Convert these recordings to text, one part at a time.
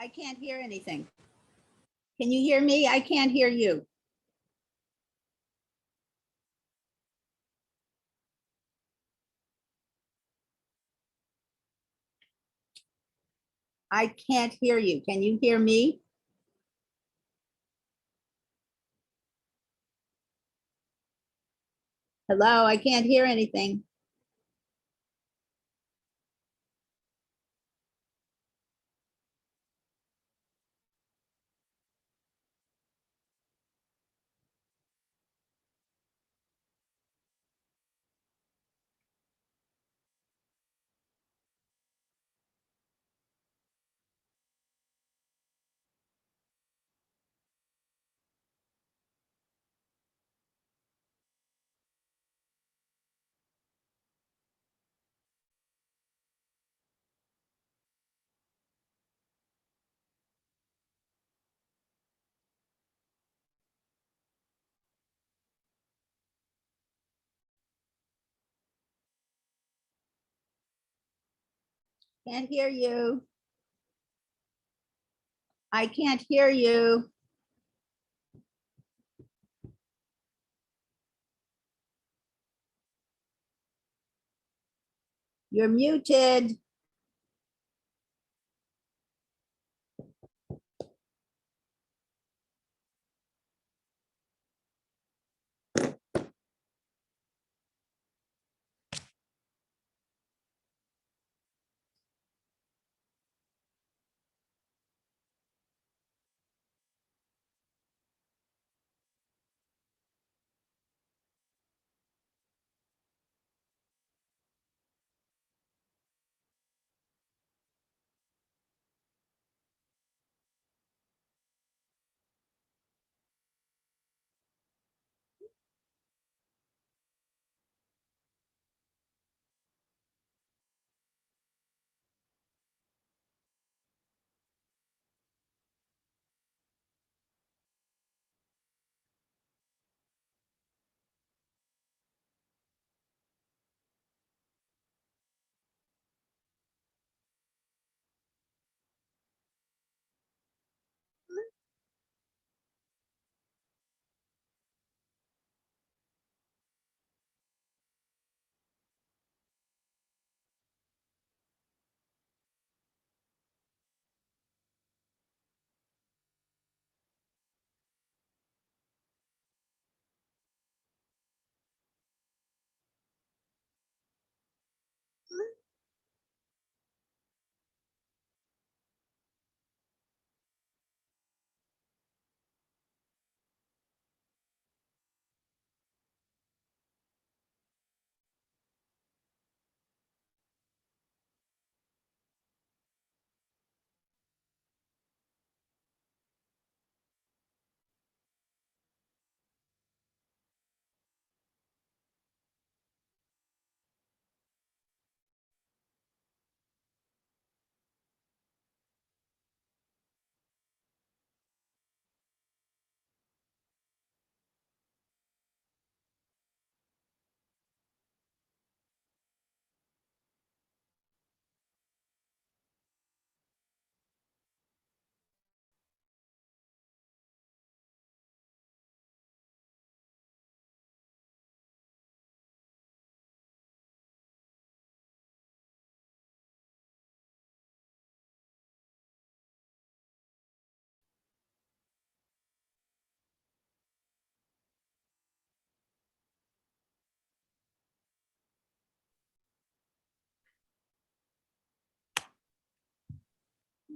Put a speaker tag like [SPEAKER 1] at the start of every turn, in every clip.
[SPEAKER 1] I can't hear anything. Can you hear me? I can't hear you. I can't hear you. Can you hear me? Hello, I can't hear anything. Can't hear you. I can't hear you. You're muted.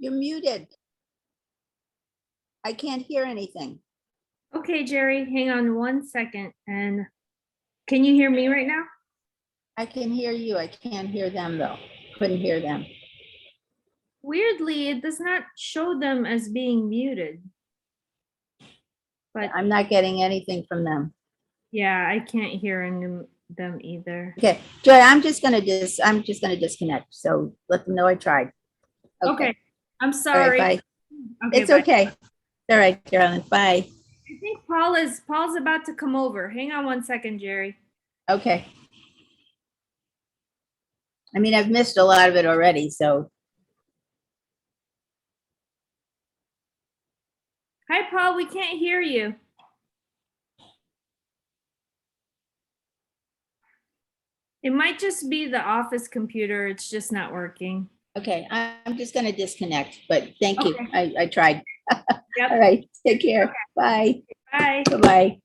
[SPEAKER 1] You're muted. I can't hear anything.
[SPEAKER 2] Okay, Jerry, hang on 1 second. And can you hear me right now?
[SPEAKER 1] I can hear you. I can't hear them though. Couldn't hear them.
[SPEAKER 2] Weirdly, it does not show them as being muted. But
[SPEAKER 1] I'm not getting anything from them.
[SPEAKER 2] yeah, I can't hear them either.
[SPEAKER 1] Okay, Joy, I'm just gonna disconnect. So let them know I tried.
[SPEAKER 2] Okay, I'm
[SPEAKER 1] All right,
[SPEAKER 2] sorry.
[SPEAKER 1] bye.
[SPEAKER 2] Okay,
[SPEAKER 1] It's
[SPEAKER 2] bye.
[SPEAKER 1] okay. All right, Carolyn, bye.
[SPEAKER 2] I think Paul's about to come over. Hang on 1 second, Jerry.
[SPEAKER 1] Okay. I mean, I've missed a lot of it already, so.
[SPEAKER 2] Hi, Paul, we can't hear you. It might just be the office computer. It's just not working.
[SPEAKER 1] Okay, I'm just gonna disconnect, but thank you.
[SPEAKER 2] Okay.
[SPEAKER 1] I tried.
[SPEAKER 2] Yep.
[SPEAKER 1] All right, take care. Bye.
[SPEAKER 2] Bye.
[SPEAKER 1] Bye-bye.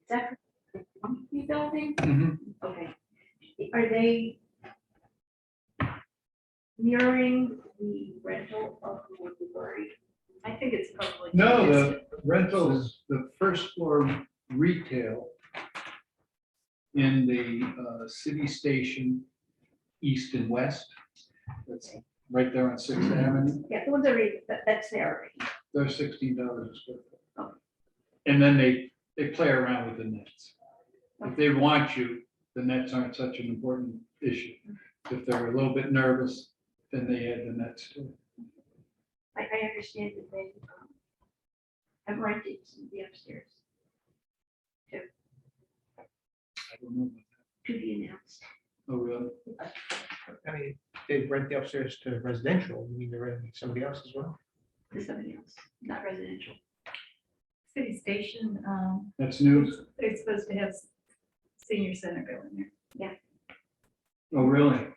[SPEAKER 3] that the building?
[SPEAKER 4] Mhm.
[SPEAKER 3] Okay. Are they mirroring the rental of the library? I think it's probably.
[SPEAKER 4] No, the rentals, the first floor retail in the city station, east and west. That's right there on Sixth Avenue.
[SPEAKER 3] Yeah, the ones that are, that's there already.
[SPEAKER 4] They're $16 a square foot.
[SPEAKER 3] Oh.
[SPEAKER 4] And then they play around with the nets. If they want you, the nets aren't such an important issue. If they're a little bit nervous, then they add the nets to it.
[SPEAKER 3] I understand that they have rented the upstairs
[SPEAKER 4] I don't know.
[SPEAKER 3] to be announced.
[SPEAKER 4] Oh, really?
[SPEAKER 5] I mean, they rent the upstairs to residential, you mean they're renting somebody else as well?
[SPEAKER 3] To somebody else, not residential.
[SPEAKER 6] City Station,
[SPEAKER 4] That's news?
[SPEAKER 6] they're supposed to have senior center going there.
[SPEAKER 4] Oh, really?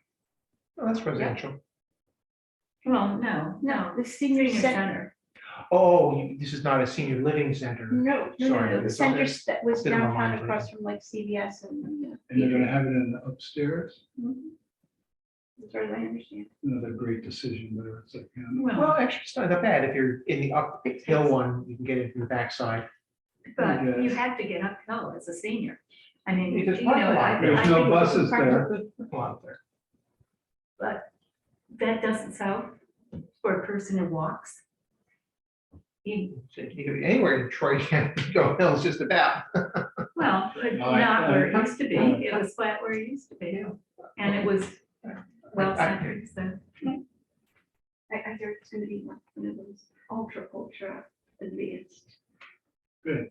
[SPEAKER 5] Oh, that's residential.
[SPEAKER 6] Well, no,
[SPEAKER 3] The senior
[SPEAKER 6] senior
[SPEAKER 3] center.
[SPEAKER 6] center.
[SPEAKER 5] Oh, this is not a senior living center.
[SPEAKER 3] No,
[SPEAKER 5] Sorry,
[SPEAKER 3] the
[SPEAKER 5] it's
[SPEAKER 3] center
[SPEAKER 5] okay.
[SPEAKER 3] that was
[SPEAKER 5] Bit of a
[SPEAKER 3] downtown
[SPEAKER 5] mind
[SPEAKER 3] across from like CVS and.
[SPEAKER 4] And they're gonna have it in the upstairs?
[SPEAKER 3] As far as I understand.
[SPEAKER 4] Another great decision there. It's like, you know,
[SPEAKER 5] Well, actually, it's not that bad. If you're in the uphill one, you can get it from the backside.
[SPEAKER 6] But you
[SPEAKER 4] Yes.
[SPEAKER 6] have to get uphill as a senior. I mean, you
[SPEAKER 5] Because
[SPEAKER 6] know, I
[SPEAKER 4] There's no
[SPEAKER 6] think-
[SPEAKER 4] buses there.
[SPEAKER 5] Come on there.
[SPEAKER 6] But that doesn't solve for a person who walks. You,
[SPEAKER 5] So you could be anywhere in Detroit, you go hills just about.
[SPEAKER 6] well, but
[SPEAKER 4] No, I-
[SPEAKER 6] not where it
[SPEAKER 4] I-
[SPEAKER 6] used to be. It was flat where it used to be. And it was well centered, so.
[SPEAKER 3] I hear it's gonna be one of those ultra advanced.
[SPEAKER 4] Good.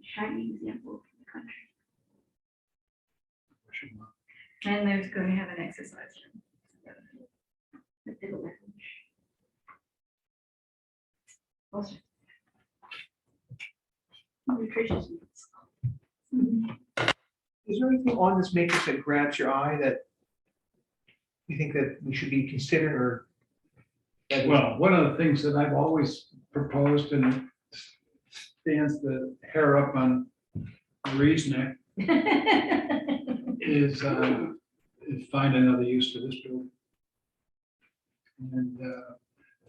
[SPEAKER 3] Shining example of the country.
[SPEAKER 6] And there's going to have an exercise room.
[SPEAKER 3] The middle lounge. Also. Nutritious. meals.
[SPEAKER 5] Is there anything on this matrix that grabs your eye that you think that we should be considering or? that-
[SPEAKER 4] Well, one of the things that I've always proposed and stands the hair up on Marie's neck is find another use for this building. And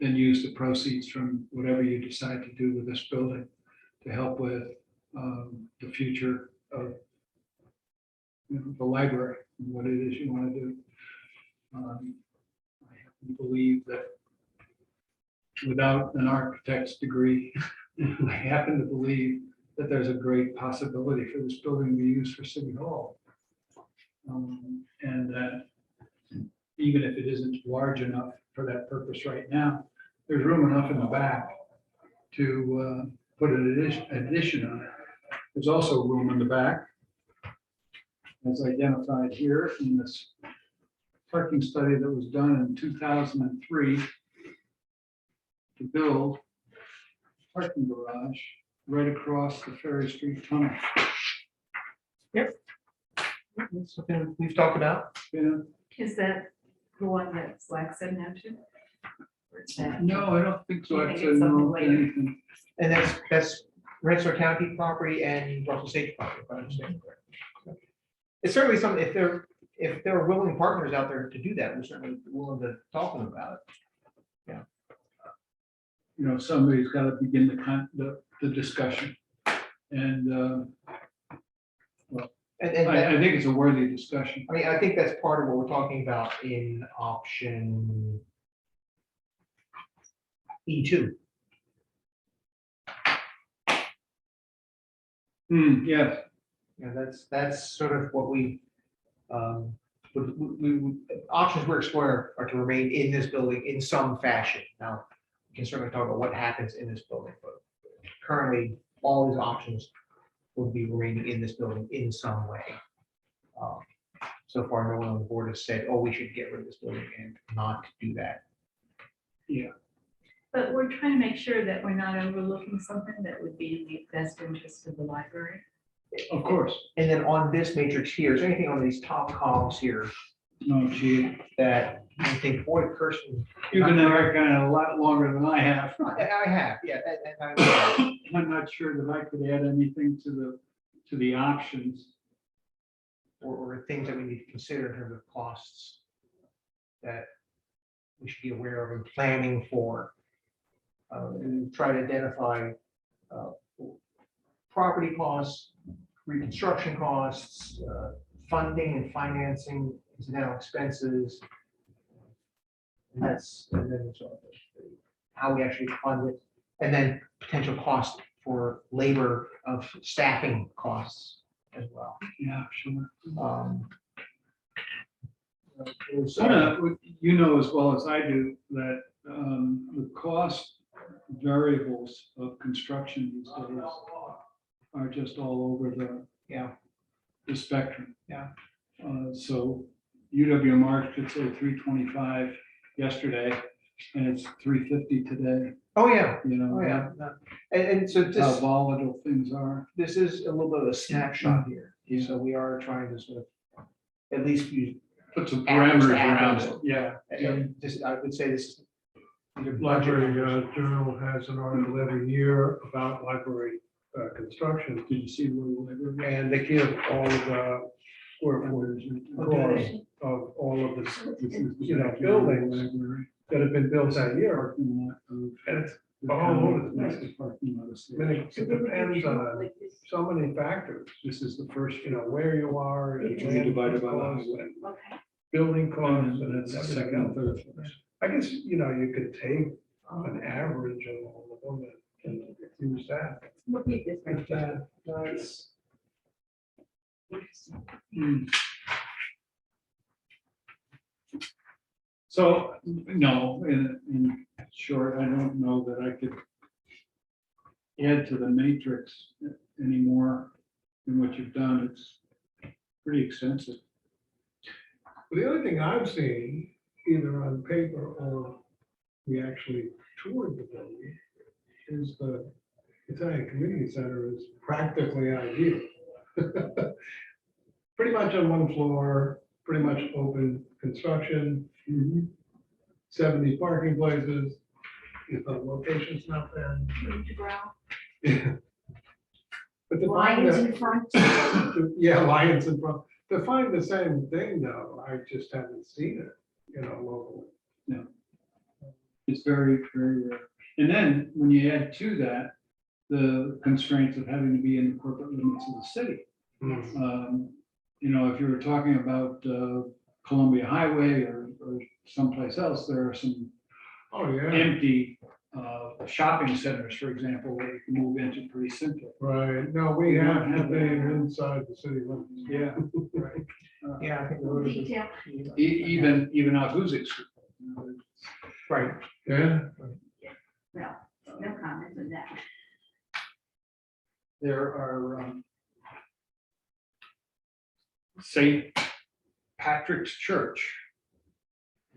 [SPEAKER 4] then use the proceeds from whatever you decide to do with this building to help with the future of the library, and what it is you want to do. I happen to believe that without an architect's degree, I happen to believe that there's a great possibility for this building to be used for City Hall. And that even if it isn't large enough for that purpose right now, there's room enough in the back to put an addition on it. There's also room in the back, as identified here in this parking study that was done in 2003 to build parking garage right across the Ferry Street tunnel.
[SPEAKER 5] That's something we've talked about.
[SPEAKER 4] You know,
[SPEAKER 6] Is that the one that Slack said no to? Or is that-
[SPEAKER 4] no, I don't think so.
[SPEAKER 6] You
[SPEAKER 4] I
[SPEAKER 6] think
[SPEAKER 4] said
[SPEAKER 6] it's something
[SPEAKER 4] no to
[SPEAKER 6] later?
[SPEAKER 4] anything.
[SPEAKER 5] And that's Rensselaer County property and Russell Sage property, if I understand correctly. It's certainly something, if there are willing partners out there to do that, we're certainly willing to talk to them about it.
[SPEAKER 4] You know, somebody's got to begin the discussion. And
[SPEAKER 5] And
[SPEAKER 4] I think it's a worthy discussion.
[SPEAKER 5] I mean, I think that's part of what we're talking about in option E2.
[SPEAKER 4] Yes,
[SPEAKER 5] Yeah, that's sort of what options we're exploring are to remain in this building in some fashion. Now, we can certainly talk about what happens in this building, but currently, all these options will be remaining in this building in some way. So far, no one on the board has said, oh, we should get rid of this building and not do that.
[SPEAKER 6] But we're trying to make sure that we're not overlooking something that would be in the best interest of the library.
[SPEAKER 4] of course.
[SPEAKER 5] And then on this matrix here, is there anything on these top columns here
[SPEAKER 4] No, gee,
[SPEAKER 5] that you think, boy, person,
[SPEAKER 4] you've been there kind of a lot longer than I have.
[SPEAKER 5] I have, yeah, and
[SPEAKER 4] I'm not sure that I could add anything to to the options.
[SPEAKER 5] or things that we need to consider in terms of costs that we should be aware of and planning for. And try to identify property costs, reconstruction costs, funding and financing, incidental expenses. And and then sort of how we actually fund it, and then potential cost for labor of staffing costs as well.
[SPEAKER 4] Yeah, sure.
[SPEAKER 5] There's,
[SPEAKER 4] You know as well as I do that the cost variables of construction these days are just all over
[SPEAKER 5] Yeah,
[SPEAKER 4] the spectrum.
[SPEAKER 5] Yeah.
[SPEAKER 4] So UW Mark could say 325 yesterday, and it's 350 today,
[SPEAKER 5] oh, yeah,
[SPEAKER 4] you know.
[SPEAKER 5] oh, yeah. And so
[SPEAKER 4] How
[SPEAKER 5] this,
[SPEAKER 4] volatile things are.
[SPEAKER 5] this is a little bit of a snapshot here.
[SPEAKER 4] Yeah.
[SPEAKER 5] So we are trying to sort of at least use,
[SPEAKER 4] Put some
[SPEAKER 5] Apples to
[SPEAKER 4] parameters around
[SPEAKER 5] apples.
[SPEAKER 4] it, yeah.
[SPEAKER 5] and this, I would say this is. these are budget
[SPEAKER 7] Library
[SPEAKER 5] numbers.
[SPEAKER 7] Journal has an article every year about library construction,
[SPEAKER 4] Did you see where we were?
[SPEAKER 7] and they give all of the square footage and cost of all of the, buildings that have been built that year. And it's all over the place. I mean, it depends on so many factors,
[SPEAKER 4] This is the first,
[SPEAKER 7] where you are.
[SPEAKER 4] It can be divided by the
[SPEAKER 7] costs,
[SPEAKER 4] highway.
[SPEAKER 3] Okay.
[SPEAKER 7] Building costs,
[SPEAKER 4] and
[SPEAKER 7] and
[SPEAKER 4] that's the
[SPEAKER 7] everything
[SPEAKER 4] second and
[SPEAKER 7] else.
[SPEAKER 4] third floors.
[SPEAKER 7] I guess, you could take an average of all of them and use that.
[SPEAKER 6] Look at this
[SPEAKER 7] If that's
[SPEAKER 4] Hmm. So, no, in short, I don't know that I could add to the matrix anymore than what you've done. It's pretty extensive.
[SPEAKER 7] The other thing I've seen, either on paper or we actually toured the building, is the Italian Community Center is practically ideal. Pretty much on one floor, pretty much open construction, 70 parking places, location's not bad.
[SPEAKER 3] Room to grow.
[SPEAKER 7] But to find
[SPEAKER 3] Lions
[SPEAKER 7] that,
[SPEAKER 3] in front.
[SPEAKER 7] yeah, lions in front. To find the same thing though, I just haven't seen it, locally.
[SPEAKER 4] It's very, very rare. And then when you add to that, the constraints of having to be in the corporate limits of the city. If you were talking about Columbia Highway or someplace else, there are some
[SPEAKER 7] Oh, yeah,
[SPEAKER 4] empty shopping centers, for example, where you can move into pretty simply.
[SPEAKER 7] right. No, we
[SPEAKER 4] We
[SPEAKER 7] have
[SPEAKER 4] don't have
[SPEAKER 7] to be
[SPEAKER 4] that.
[SPEAKER 7] inside the city limits.
[SPEAKER 4] Yeah, right.
[SPEAKER 5] Yeah, I think we're-
[SPEAKER 3] Detail.
[SPEAKER 4] Even out Hoosick Street.
[SPEAKER 5] right.
[SPEAKER 7] Yeah.
[SPEAKER 3] Well, no comment on that.
[SPEAKER 4] There are St. Patrick's Church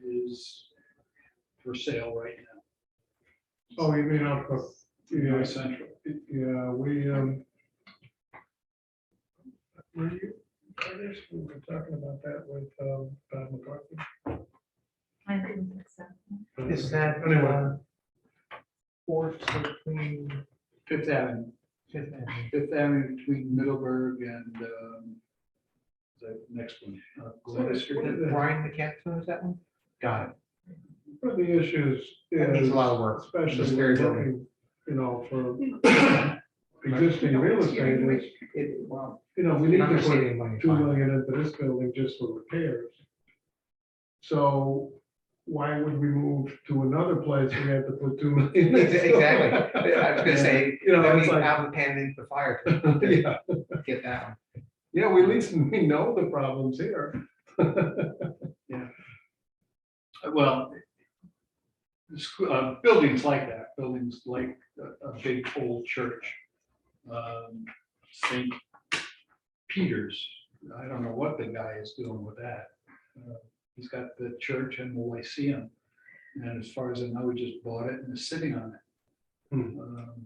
[SPEAKER 4] is for sale right now.
[SPEAKER 7] Oh, you mean up,
[SPEAKER 4] North Central.
[SPEAKER 7] yeah, we, were you, I guess we were talking about that with, Bob McCarthy.
[SPEAKER 6] I didn't think so.
[SPEAKER 5] Is that
[SPEAKER 7] Anyway.
[SPEAKER 5] Fourth between
[SPEAKER 4] Fifth Avenue.
[SPEAKER 5] Fifth Avenue?
[SPEAKER 4] Fifth Avenue between Middleburg and the next one. Glenn Street.
[SPEAKER 5] Brian McCann, is that one? Got it.
[SPEAKER 7] One of the issues
[SPEAKER 5] That needs
[SPEAKER 7] is,
[SPEAKER 5] a lot of work.
[SPEAKER 7] especially
[SPEAKER 5] It's very
[SPEAKER 7] when looking, for existing real estate is,
[SPEAKER 5] Well,
[SPEAKER 7] we
[SPEAKER 5] you're
[SPEAKER 7] need
[SPEAKER 5] not
[SPEAKER 7] to
[SPEAKER 5] gonna save
[SPEAKER 7] put
[SPEAKER 5] any money.
[SPEAKER 7] 2 million into this building just for repairs. So why would we move to another place we had to put 2 million?
[SPEAKER 5] Exactly. I was gonna say,
[SPEAKER 7] Then
[SPEAKER 5] it's
[SPEAKER 7] we
[SPEAKER 5] like
[SPEAKER 7] have
[SPEAKER 5] out of the pan into the fire
[SPEAKER 7] Yeah,
[SPEAKER 5] to get that one.
[SPEAKER 7] yeah, we at least we know the problems here.
[SPEAKER 4] Well, buildings like that, buildings like a big old church. St. Peter's, I don't know what the guy is doing with that. He's got the church and the Lyceum. And as far as I know, he just bought it and is sitting on it.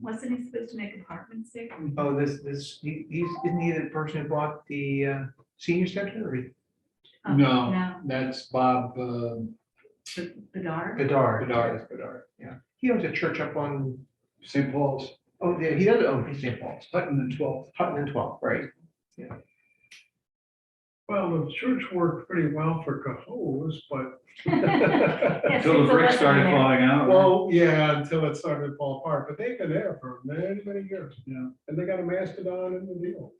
[SPEAKER 6] Wasn't he supposed to make apartments there?
[SPEAKER 5] Oh, isn't he the person who bought the senior center or
[SPEAKER 6] Oh,
[SPEAKER 4] No, that's Bob
[SPEAKER 6] Bedard?
[SPEAKER 5] Bedard?
[SPEAKER 4] Bedard.
[SPEAKER 5] Yes, Bedard, yeah. He owns a church up on,
[SPEAKER 4] St. Paul's.
[SPEAKER 5] Oh, yeah, he does own St. Paul's,
[SPEAKER 4] Hutton and 12th.
[SPEAKER 5] Hutton and 12, right?
[SPEAKER 7] Well, the church worked pretty well for Cahoes, but.
[SPEAKER 8] Until the bricks started falling out.
[SPEAKER 7] Well, yeah, until it started to fall apart, but they've been there for many, many years.
[SPEAKER 4] Yeah.
[SPEAKER 7] And they got a mastodon in the deal.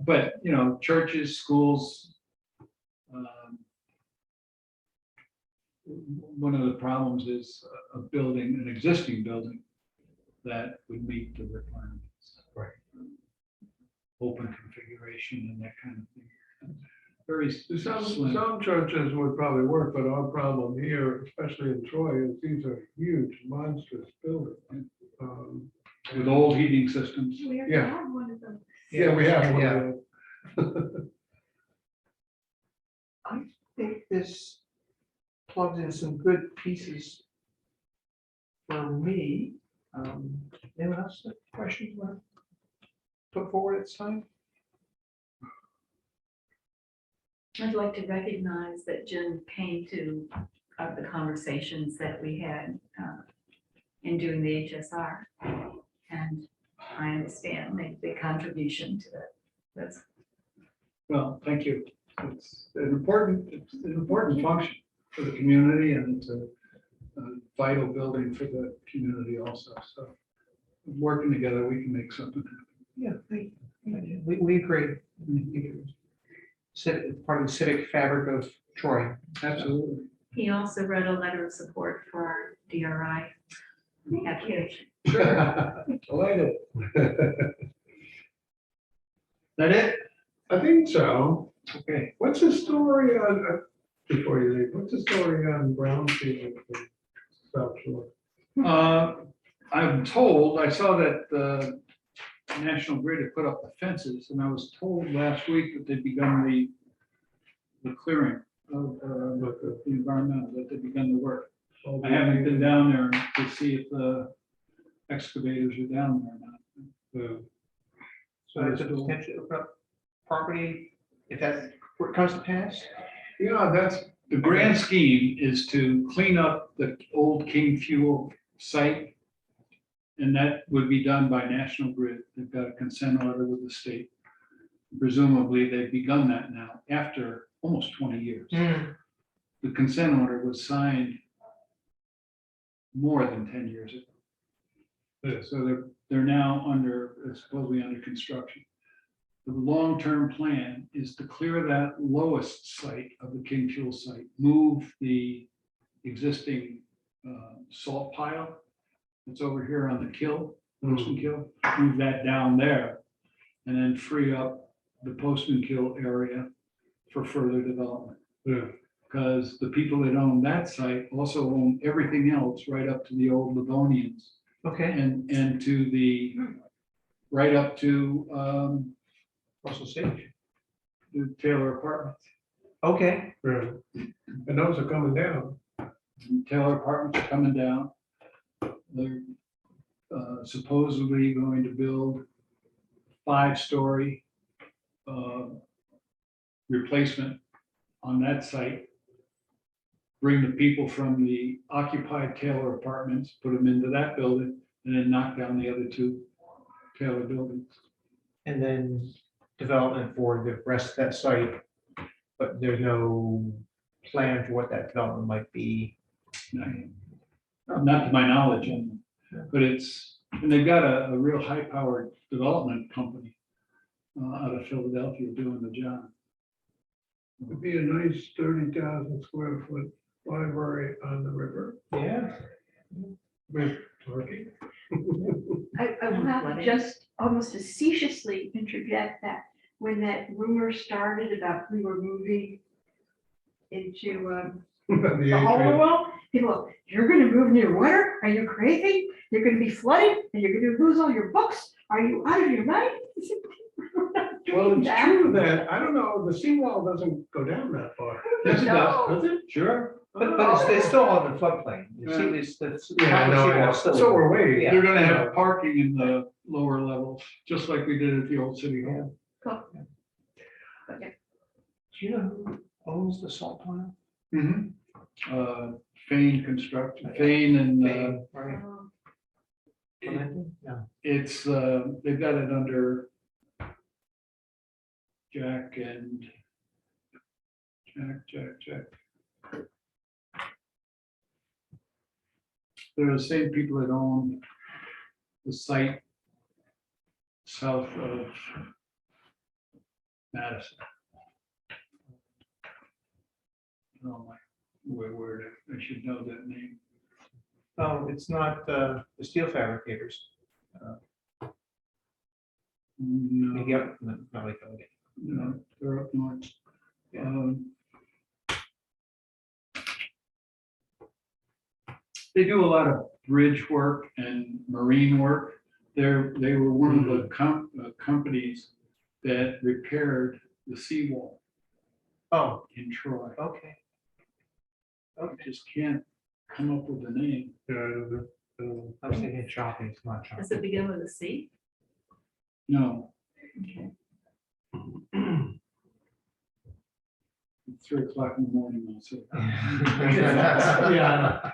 [SPEAKER 4] But, you know, churches, schools. One of the problems is a building, an existing building that would meet the requirements.
[SPEAKER 5] Right.
[SPEAKER 4] Open configuration and that kind of thing. Very
[SPEAKER 7] Some,
[SPEAKER 4] slim.
[SPEAKER 7] some churches would probably work, but our problem here, especially in Troy, is these are huge monstrous buildings.
[SPEAKER 4] With old heating systems.
[SPEAKER 3] We already
[SPEAKER 7] Yeah.
[SPEAKER 3] have one of them.
[SPEAKER 7] Yeah, we have one
[SPEAKER 5] Yeah.
[SPEAKER 7] of those.
[SPEAKER 5] I think this plugs in some good pieces for me. Anyone else have questions want to put forward at this time?
[SPEAKER 6] I'd like to recognize that Jim came to the conversations that we had in doing the HSR. And I understand the contribution to that. That's
[SPEAKER 4] Well, thank you. It's an important function for the community, and it's a vital building for the community also. So working together, we can make something happen.
[SPEAKER 5] Yeah, we agree. Part of the civic fabric of Troy.
[SPEAKER 4] Absolutely.
[SPEAKER 6] He also wrote a letter of support for our DRI application.
[SPEAKER 7] Delighted.
[SPEAKER 4] That it?
[SPEAKER 7] I think so.
[SPEAKER 4] Okay.
[SPEAKER 7] What's the story on, before you leave, what's the story on Brownfield in South Shore?
[SPEAKER 4] I'm told, I saw that the National Grid had put up the fences, and I was told last week that they'd begun the clearing of the environmental, that they'd begun the work. I haven't been down there to see if the excavators are down there or not.
[SPEAKER 5] So it's a potential property, if that comes to pass?
[SPEAKER 7] Yeah, that's,
[SPEAKER 4] The grand scheme is to clean up the old King Fuel site. And that would be done by National Grid. They've got a consent order with the state. Presumably, they've begun that now after almost 20 years. The consent order was signed more than 10 years ago. So they're now supposedly under construction. The long-term plan is to clear that lowest site of the King Fuel site, move the existing salt pile that's over here on the kill, Postman Kill, move that down there, and then free up the Postman Kill area for further development.
[SPEAKER 7] yeah,
[SPEAKER 4] Because the people that own that site also own everything else right up to the old Livonians
[SPEAKER 5] Okay.
[SPEAKER 4] and to the, right up to
[SPEAKER 5] Russell Sage.
[SPEAKER 4] the Taylor Apartments.
[SPEAKER 5] Okay.
[SPEAKER 7] yeah. And those are coming down.
[SPEAKER 4] Taylor Apartments are coming down. They're supposedly going to build 5-story replacement on that site. Bring the people from the occupied Taylor Apartments, put them into that building, and then knock down the other 2 Taylor buildings.
[SPEAKER 5] And then development for the rest of that site, but there's no plan for what that development might be.
[SPEAKER 4] Not to my knowledge, but and they've got a real high-powered development company out of Philadelphia doing the job.
[SPEAKER 7] It'd be a nice 30,000 square foot library on the river
[SPEAKER 5] Yeah.
[SPEAKER 7] with parking.
[SPEAKER 3] I will have to just almost facetiously interject that when that rumor started about we were moving into the whole world, people, you're gonna move near water? Are you crazy? You're gonna be flooded and you're gonna lose all your books? Are you out of your mind?
[SPEAKER 7] Well, it's true that, I don't know, the seawall doesn't go down that far.
[SPEAKER 4] Yes, it does.
[SPEAKER 7] Does it?
[SPEAKER 4] Sure.
[SPEAKER 5] But it's still on the floodplain. You see, it's.
[SPEAKER 7] Yeah, I know. So we're waiting.
[SPEAKER 5] Yeah.
[SPEAKER 4] They're gonna have parking in the lower levels, just like we did at the old city hall.
[SPEAKER 3] Cool. But yeah,
[SPEAKER 5] Do you know who owns the salt pile?
[SPEAKER 4] Fane Construction, Fane and
[SPEAKER 5] Right.
[SPEAKER 4] It's, they've got it under Jack. They're the same people that own the site south of Madison. Oh my, where, I should know that name.
[SPEAKER 5] Oh, it's not the steel fabricators. Maybe
[SPEAKER 4] No,
[SPEAKER 5] up, no, wait, okay.
[SPEAKER 4] no, they're up north. They do a lot of bridge work and marine work. They were one of the companies that repaired the seawall
[SPEAKER 5] Oh,
[SPEAKER 4] in Troy.
[SPEAKER 5] okay.
[SPEAKER 4] I just can't come up with a name.
[SPEAKER 7] Yeah, I don't know.
[SPEAKER 5] I was thinking shopping, it's not shopping.
[SPEAKER 6] Does it begin with a C?
[SPEAKER 4] No,
[SPEAKER 6] Okay.
[SPEAKER 4] it's 3:00 in the morning. I'll say.
[SPEAKER 5] Yeah.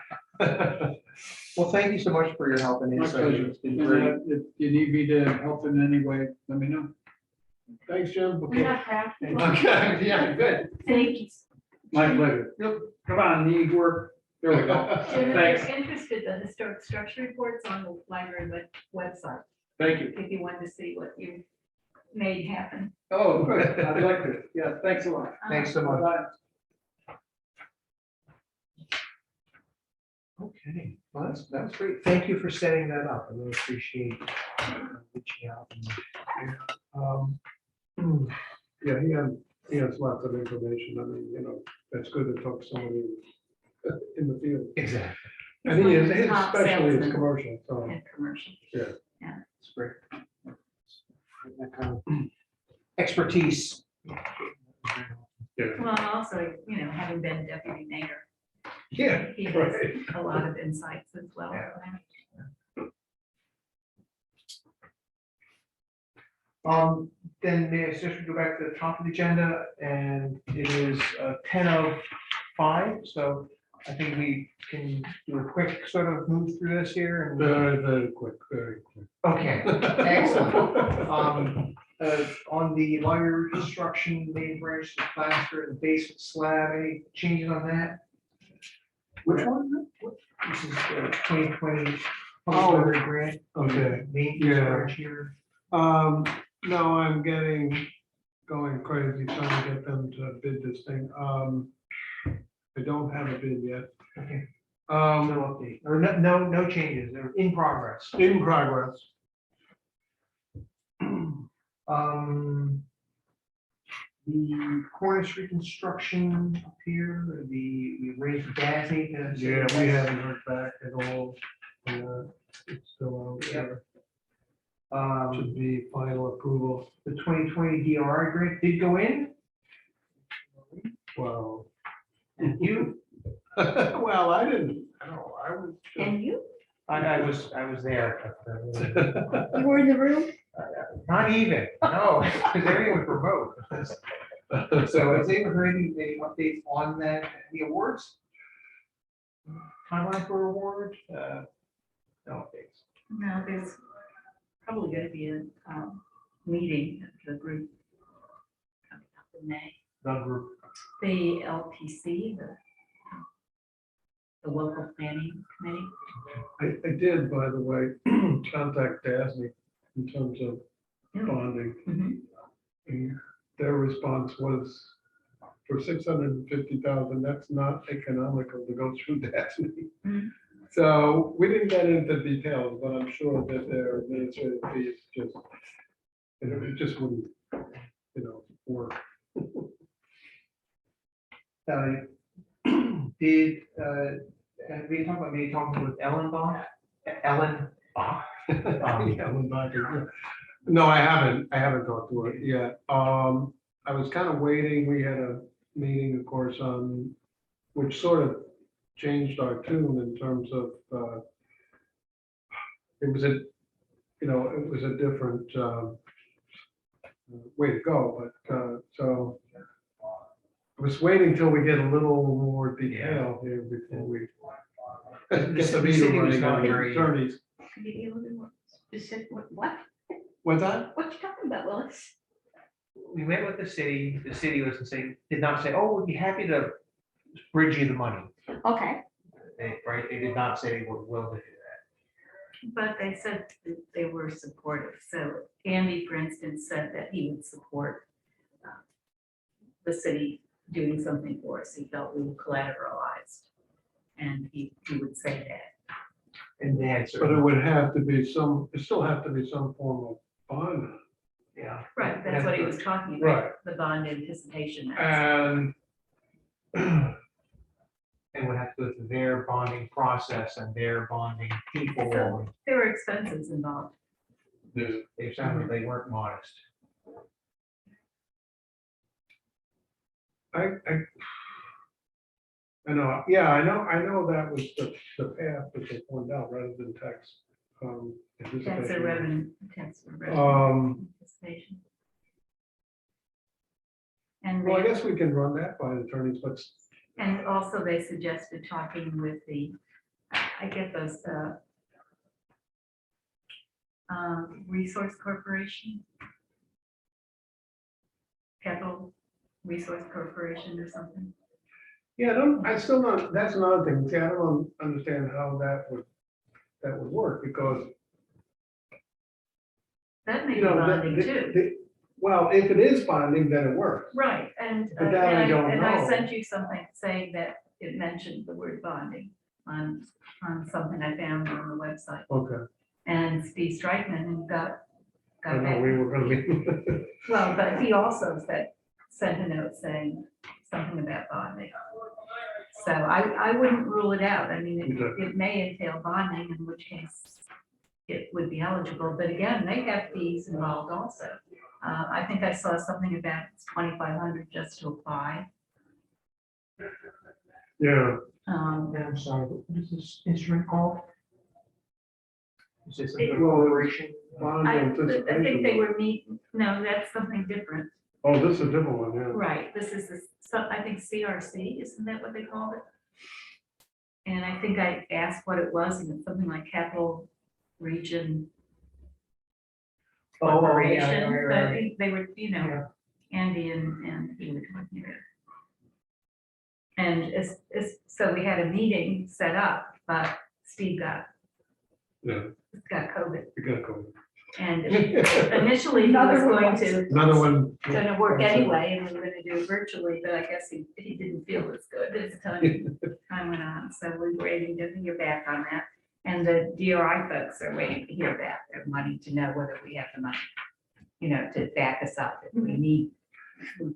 [SPEAKER 5] Well, thank you so much for your help and
[SPEAKER 4] My
[SPEAKER 5] insight.
[SPEAKER 4] pleasure.
[SPEAKER 5] It's been
[SPEAKER 4] And,
[SPEAKER 5] great.
[SPEAKER 4] if you need me to help in any way, let me know.
[SPEAKER 7] Thanks, Jim.
[SPEAKER 3] We're not happy.
[SPEAKER 5] Okay, yeah, good.
[SPEAKER 6] Thank you.
[SPEAKER 4] My pleasure. Come on, need work. There we go.
[SPEAKER 6] Jim, if
[SPEAKER 4] Thanks.
[SPEAKER 6] you're interested, the historic structure reports on the library website,
[SPEAKER 4] Thank you.
[SPEAKER 6] if you want to see what you made happen.
[SPEAKER 4] Oh, good. I'd like to. Yeah, thanks a lot.
[SPEAKER 5] Thanks so much.
[SPEAKER 4] Bye.
[SPEAKER 5] Okay, well, that's great. Thank you for setting that up. I really appreciate reaching out.
[SPEAKER 7] Yeah, he has lots of information. I mean, you know, that's good to talk to somebody in the field.
[SPEAKER 5] Exactly.
[SPEAKER 7] And he is,
[SPEAKER 6] He's one of the top
[SPEAKER 7] especially his
[SPEAKER 6] salesmen
[SPEAKER 7] commercial, so.
[SPEAKER 6] in commercial.
[SPEAKER 5] It's great. That kind of expertise.
[SPEAKER 6] Well, also, you know, having been deputy mayor,
[SPEAKER 7] Yeah,
[SPEAKER 6] he has
[SPEAKER 7] right.
[SPEAKER 6] a lot of insights as well.
[SPEAKER 5] Yeah. Then may I suggest we go back to the top of the agenda, and it is 10:05, so I think we can do a quick sort of move through this here and.
[SPEAKER 7] Very, very quick, very quick.
[SPEAKER 5] Okay, excellent. On the library reconstruction, main branch, the plaster, and the basement slab, any changes on that?
[SPEAKER 7] Which one?
[SPEAKER 5] This is 2020
[SPEAKER 7] Oh,
[SPEAKER 5] public library grant.
[SPEAKER 7] okay.
[SPEAKER 5] Main
[SPEAKER 7] Yeah.
[SPEAKER 5] branch here.
[SPEAKER 7] No, I'm going crazy trying to get them to bid this thing. I don't have a bid yet.
[SPEAKER 5] Okay,
[SPEAKER 7] Um,
[SPEAKER 5] no update, or no changes, they're in progress.
[SPEAKER 7] in progress.
[SPEAKER 5] The Cornish reconstruction up here, we raised Dasney.
[SPEAKER 7] Yeah, we haven't heard back at all. It's still out there. Should be final approval.
[SPEAKER 5] The 2020 DRI grant did go in,
[SPEAKER 7] Wow.
[SPEAKER 5] and you,
[SPEAKER 7] Well, I didn't, I don't know, I was.
[SPEAKER 6] And you,
[SPEAKER 5] I was there. but,
[SPEAKER 1] You were in the room?
[SPEAKER 5] Not even, no, because everything was remote. So has anyone heard any updates on that, the awards? Timeline for award? No updates.
[SPEAKER 6] no, there's probably going to be a meeting of the group coming up in May.
[SPEAKER 5] The group.
[SPEAKER 6] The LPC, the local planning committee.
[SPEAKER 7] I did, by the way, contact Dasney in terms of bonding.
[SPEAKER 6] Mhm.
[SPEAKER 7] And their response was, for 650,000, that's not economical to go through Dasney.
[SPEAKER 6] Mhm.
[SPEAKER 7] So we didn't get into details, but I'm sure that their administrative fees just, it just wouldn't, work.
[SPEAKER 5] Did, have we talked about maybe talking with Ellen Bach? Ellen Bach?
[SPEAKER 7] Yeah, went back and- No, I haven't talked to her yet. I was kind of waiting, we had a meeting, of course, which sort of changed our tune in terms of, it was a different, way to go, but, so I was waiting till we get a little more detail here before we get the
[SPEAKER 5] The
[SPEAKER 7] meeting
[SPEAKER 5] city was
[SPEAKER 7] running
[SPEAKER 5] not
[SPEAKER 7] on the
[SPEAKER 5] very-
[SPEAKER 7] attorneys.
[SPEAKER 6] Could you be a little bit more
[SPEAKER 3] specific, what?
[SPEAKER 5] What's that?
[SPEAKER 3] What you talking about, Willis?
[SPEAKER 5] We met with the city was saying, did not say, oh, we'd be happy to bridge you the money.
[SPEAKER 3] Okay.
[SPEAKER 5] They did not say they were willing to do that.
[SPEAKER 6] But they said that they were supportive. So Andy, for instance, said that he would support the city doing something for us. He felt we were collateralized. And he would say that.
[SPEAKER 5] And they had
[SPEAKER 7] But it
[SPEAKER 5] certain,
[SPEAKER 7] would have to be it still have to be some form of bond.
[SPEAKER 5] yeah.
[SPEAKER 6] Right, that's what he was talking
[SPEAKER 7] Right.
[SPEAKER 6] about, the bond anticipation.
[SPEAKER 7] And
[SPEAKER 5] And would have to go through their bonding process and their bonding people.
[SPEAKER 6] So there were expenses involved.
[SPEAKER 5] They sounded they weren't modest.
[SPEAKER 7] I know, yeah, I know that was the path that they pointed out rather than tax.
[SPEAKER 6] Tax
[SPEAKER 7] anticipation.
[SPEAKER 6] or revenue, tax or revenue
[SPEAKER 7] Um,
[SPEAKER 6] anticipation. And
[SPEAKER 7] well, I
[SPEAKER 6] they-
[SPEAKER 7] guess we can run that by attorneys, but
[SPEAKER 6] And also they suggested talking with the, I get those, Resource Corporation. Capital Resource Corporation or something.
[SPEAKER 7] yeah, I still don't, that's another thing. See, I don't understand how that would work because,
[SPEAKER 6] That may
[SPEAKER 7] you
[SPEAKER 6] be
[SPEAKER 7] know,
[SPEAKER 6] bonding too.
[SPEAKER 7] well, if it is bonding, then it works.
[SPEAKER 6] Right, and,
[SPEAKER 7] But that I don't
[SPEAKER 6] and I
[SPEAKER 7] know.
[SPEAKER 6] sent you something saying that it mentioned the word bonding on something I found on the website.
[SPEAKER 7] Okay,
[SPEAKER 6] And Steve Strikeman got
[SPEAKER 7] I know
[SPEAKER 6] back.
[SPEAKER 7] we were gonna be.
[SPEAKER 6] Well, but he also sent a note saying something about bonding. So I wouldn't rule it out. I mean, it may entail bonding, in which case it would be eligible, but again, they have fees involved also. I think I saw something about it's 2,500 just to apply.
[SPEAKER 7] Yeah,
[SPEAKER 5] And I'm sorry, what is this instrument called? Is this a
[SPEAKER 6] It-
[SPEAKER 5] corporation?
[SPEAKER 7] bond
[SPEAKER 6] I think they
[SPEAKER 7] anticipation.
[SPEAKER 6] were no, that's something different.
[SPEAKER 7] Oh, this is a different one, yeah.
[SPEAKER 6] Right, this is, I think CRC, isn't that what they called it? And I think I asked what it was, and it's something like Capital Region
[SPEAKER 5] Oh,
[SPEAKER 6] Corporation,
[SPEAKER 5] right,
[SPEAKER 6] but
[SPEAKER 5] right.
[SPEAKER 6] they were, you know, Andy and he were talking about it. And so we had a meeting set up, but Steve got COVID.
[SPEAKER 7] You gotta go.
[SPEAKER 6] And initially he was
[SPEAKER 3] Another one.
[SPEAKER 6] going to,
[SPEAKER 7] Another one.
[SPEAKER 6] gonna work anyway, and we were gonna do it virtually, but I guess he didn't feel as good as time went on. So we're waiting to hear back on that. And the DRI folks are waiting to hear back. They're wanting to know whether we have the money, you know, to back us up if we need. We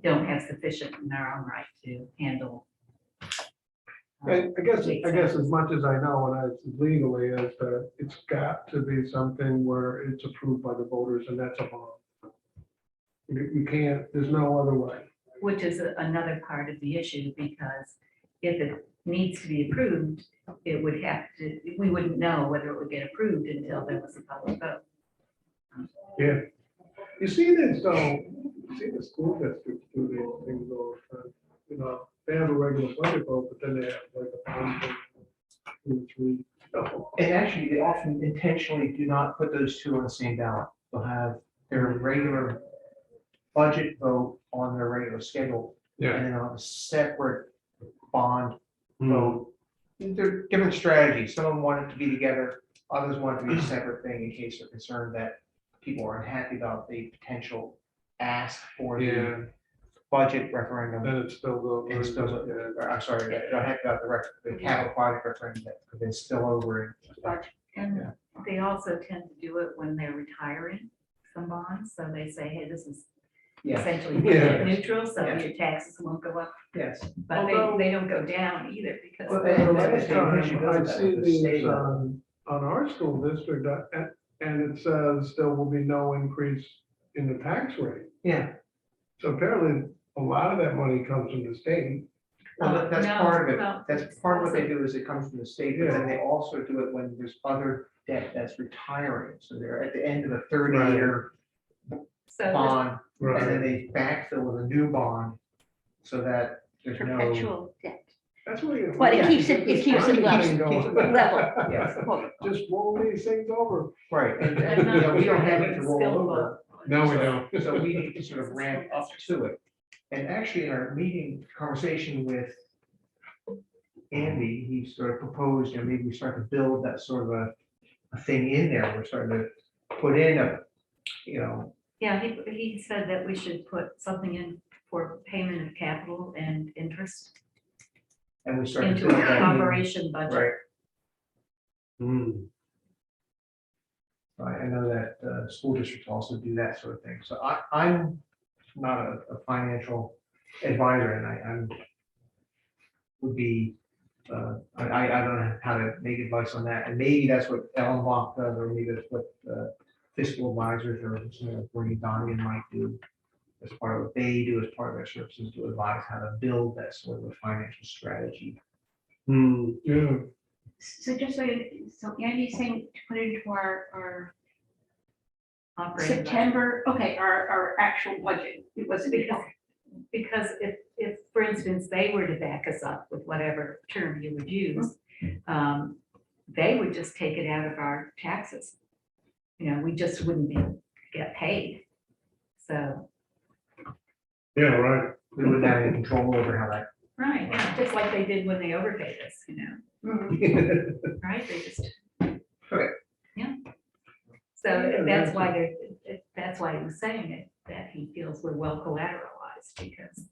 [SPEAKER 6] don't have sufficient in our own right to handle.
[SPEAKER 7] I guess as much as I know, and legally, is that it's got to be something where it's approved by the voters, and that's a bond. You can't, there's no other way.
[SPEAKER 6] Which is another part of the issue, because if it needs to be approved, it would have to, we wouldn't know whether it would get approved until there was a public vote.
[SPEAKER 7] Yeah. You see this, though, you see the school districts do these things all the time. You know, they have a regular budget vote, but then they have like a bond vote, 2 or 3. Oh,
[SPEAKER 5] And actually, they often intentionally do not put those two on the same ballot. They'll have their regular budget vote on their regular schedule, and then on a separate bond vote. They're different strategies. Some of them want it to be together, others want it to be a separate thing in case they're concerned that people are unhappy about the potential ask for
[SPEAKER 7] Yeah,
[SPEAKER 5] the budget referendum.
[SPEAKER 7] then it's still the.
[SPEAKER 5] And still, I'm sorry, they're unhappy about the capital project referendum that could then spill over.
[SPEAKER 6] And
[SPEAKER 5] Yeah.
[SPEAKER 6] they also tend to do it when they're retiring some bonds, so they say, hey, this is
[SPEAKER 5] Yeah,
[SPEAKER 6] essentially
[SPEAKER 7] Yeah.
[SPEAKER 6] budget neutral, so
[SPEAKER 5] Yeah.
[SPEAKER 6] your taxes won't go up,
[SPEAKER 5] yes.
[SPEAKER 6] but
[SPEAKER 7] Although-
[SPEAKER 6] they don't go down either, because.
[SPEAKER 5] Well,
[SPEAKER 7] Well,
[SPEAKER 5] That's
[SPEAKER 7] last
[SPEAKER 5] the
[SPEAKER 7] time
[SPEAKER 5] issue,
[SPEAKER 7] I
[SPEAKER 5] doesn't
[SPEAKER 7] see
[SPEAKER 5] it, with the
[SPEAKER 7] these
[SPEAKER 5] state
[SPEAKER 7] on our school district, and it says there will be no increase in the tax rate.
[SPEAKER 5] Yeah,
[SPEAKER 7] So apparently, a lot of that money comes from the state.
[SPEAKER 5] well, that's
[SPEAKER 6] No,
[SPEAKER 5] part of it.
[SPEAKER 6] well,
[SPEAKER 5] That's part of what they do is it comes from the state, but then they also do it when there's other debt that's retiring. So they're at the end of a 30-year
[SPEAKER 6] So
[SPEAKER 5] bond, and then
[SPEAKER 7] Right.
[SPEAKER 5] they backfill with a new bond so that there's no.
[SPEAKER 3] Perpetual debt.
[SPEAKER 7] That's what you.
[SPEAKER 1] But it
[SPEAKER 5] Yeah.
[SPEAKER 1] keeps it level.
[SPEAKER 5] Yes.
[SPEAKER 1] Well,
[SPEAKER 7] Just roll these things over.
[SPEAKER 5] Right, and,
[SPEAKER 6] I'm
[SPEAKER 5] you
[SPEAKER 6] not
[SPEAKER 5] know, we don't have
[SPEAKER 6] sure
[SPEAKER 5] it to
[SPEAKER 6] it's
[SPEAKER 5] roll
[SPEAKER 6] skillful.
[SPEAKER 5] over.
[SPEAKER 7] No, we
[SPEAKER 5] So-
[SPEAKER 7] don't.
[SPEAKER 5] So we need to sort of ramp up to it. And actually, in our meeting conversation with Andy, he sort of proposed, you know, maybe we start to build that sort of a thing in there. We're starting to put in a, you know,
[SPEAKER 6] Yeah, he said that we should put something in for payment of capital and interest
[SPEAKER 5] and we start to
[SPEAKER 6] into
[SPEAKER 5] build
[SPEAKER 6] an
[SPEAKER 5] that in.
[SPEAKER 6] operation budget.
[SPEAKER 5] Right,
[SPEAKER 7] Hmm.
[SPEAKER 5] I know that school districts also do that sort of thing. So I'm not a financial advisor, and I'm would be, I don't know how to make advice on that. And maybe that's what Ellen Bach does, or maybe that's what fiscal advisors or, you know, Bernie Donigan might do as part of what they do as part of their services, to advise how to build that sort of a financial strategy.
[SPEAKER 7] Hmm, yeah.
[SPEAKER 3] So just so Andy's saying to put it into our
[SPEAKER 6] Operating budget.
[SPEAKER 3] September, okay, our actual budget. It was
[SPEAKER 6] Because if, for instance, they were to back us up with whatever term you would use, they would just take it out of our taxes. You know, we just wouldn't get paid. So,
[SPEAKER 7] Yeah, right.
[SPEAKER 5] We wouldn't have any control over how that.
[SPEAKER 6] right, yeah, just like they did when they overpaid us, you know, right? They just.
[SPEAKER 5] Correct.
[SPEAKER 6] Yeah.
[SPEAKER 7] Yeah,
[SPEAKER 6] So
[SPEAKER 7] that's
[SPEAKER 6] that's why he was saying it, that he feels we're well collateralized because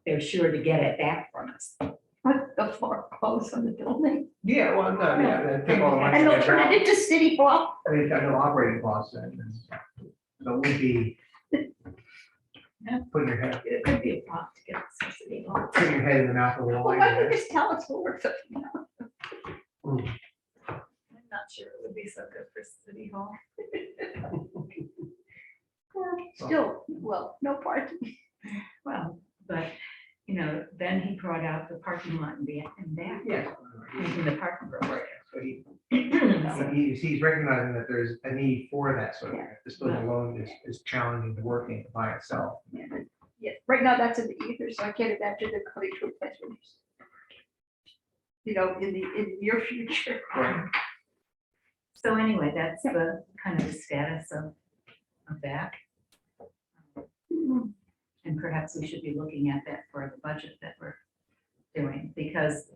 [SPEAKER 6] they're sure to get it back from us.
[SPEAKER 3] Put the foreclose on the building.
[SPEAKER 5] Yeah, well, no, yeah, take all the money.
[SPEAKER 3] And they'll turn it into city hall.
[SPEAKER 5] We've got no operating costs then. So it would be. Putting your head,
[SPEAKER 6] It could be a plot to get some city hall.
[SPEAKER 5] putting your head in the mouth of the
[SPEAKER 3] Well,
[SPEAKER 5] lion.
[SPEAKER 3] why don't
[SPEAKER 5] there.
[SPEAKER 3] you just tell us what we're talking about?
[SPEAKER 6] I'm not sure it would be so good for city hall.
[SPEAKER 3] Still, well, no parking.
[SPEAKER 6] Well, but, you know, then he brought out the parking lot and back,
[SPEAKER 5] Yes.
[SPEAKER 6] in the parking garage.
[SPEAKER 5] So he,
[SPEAKER 6] So,
[SPEAKER 5] he's recognizing that there's a need for that sort of, thing. This building alone is challenging to work in by itself.
[SPEAKER 3] Yeah, right now that's in the ether, so I can't imagine they're coming to a place where there's, you know, in the near future.
[SPEAKER 6] So anyway, that's the kind of the status of that. And perhaps we should be looking at that for the budget that we're doing, because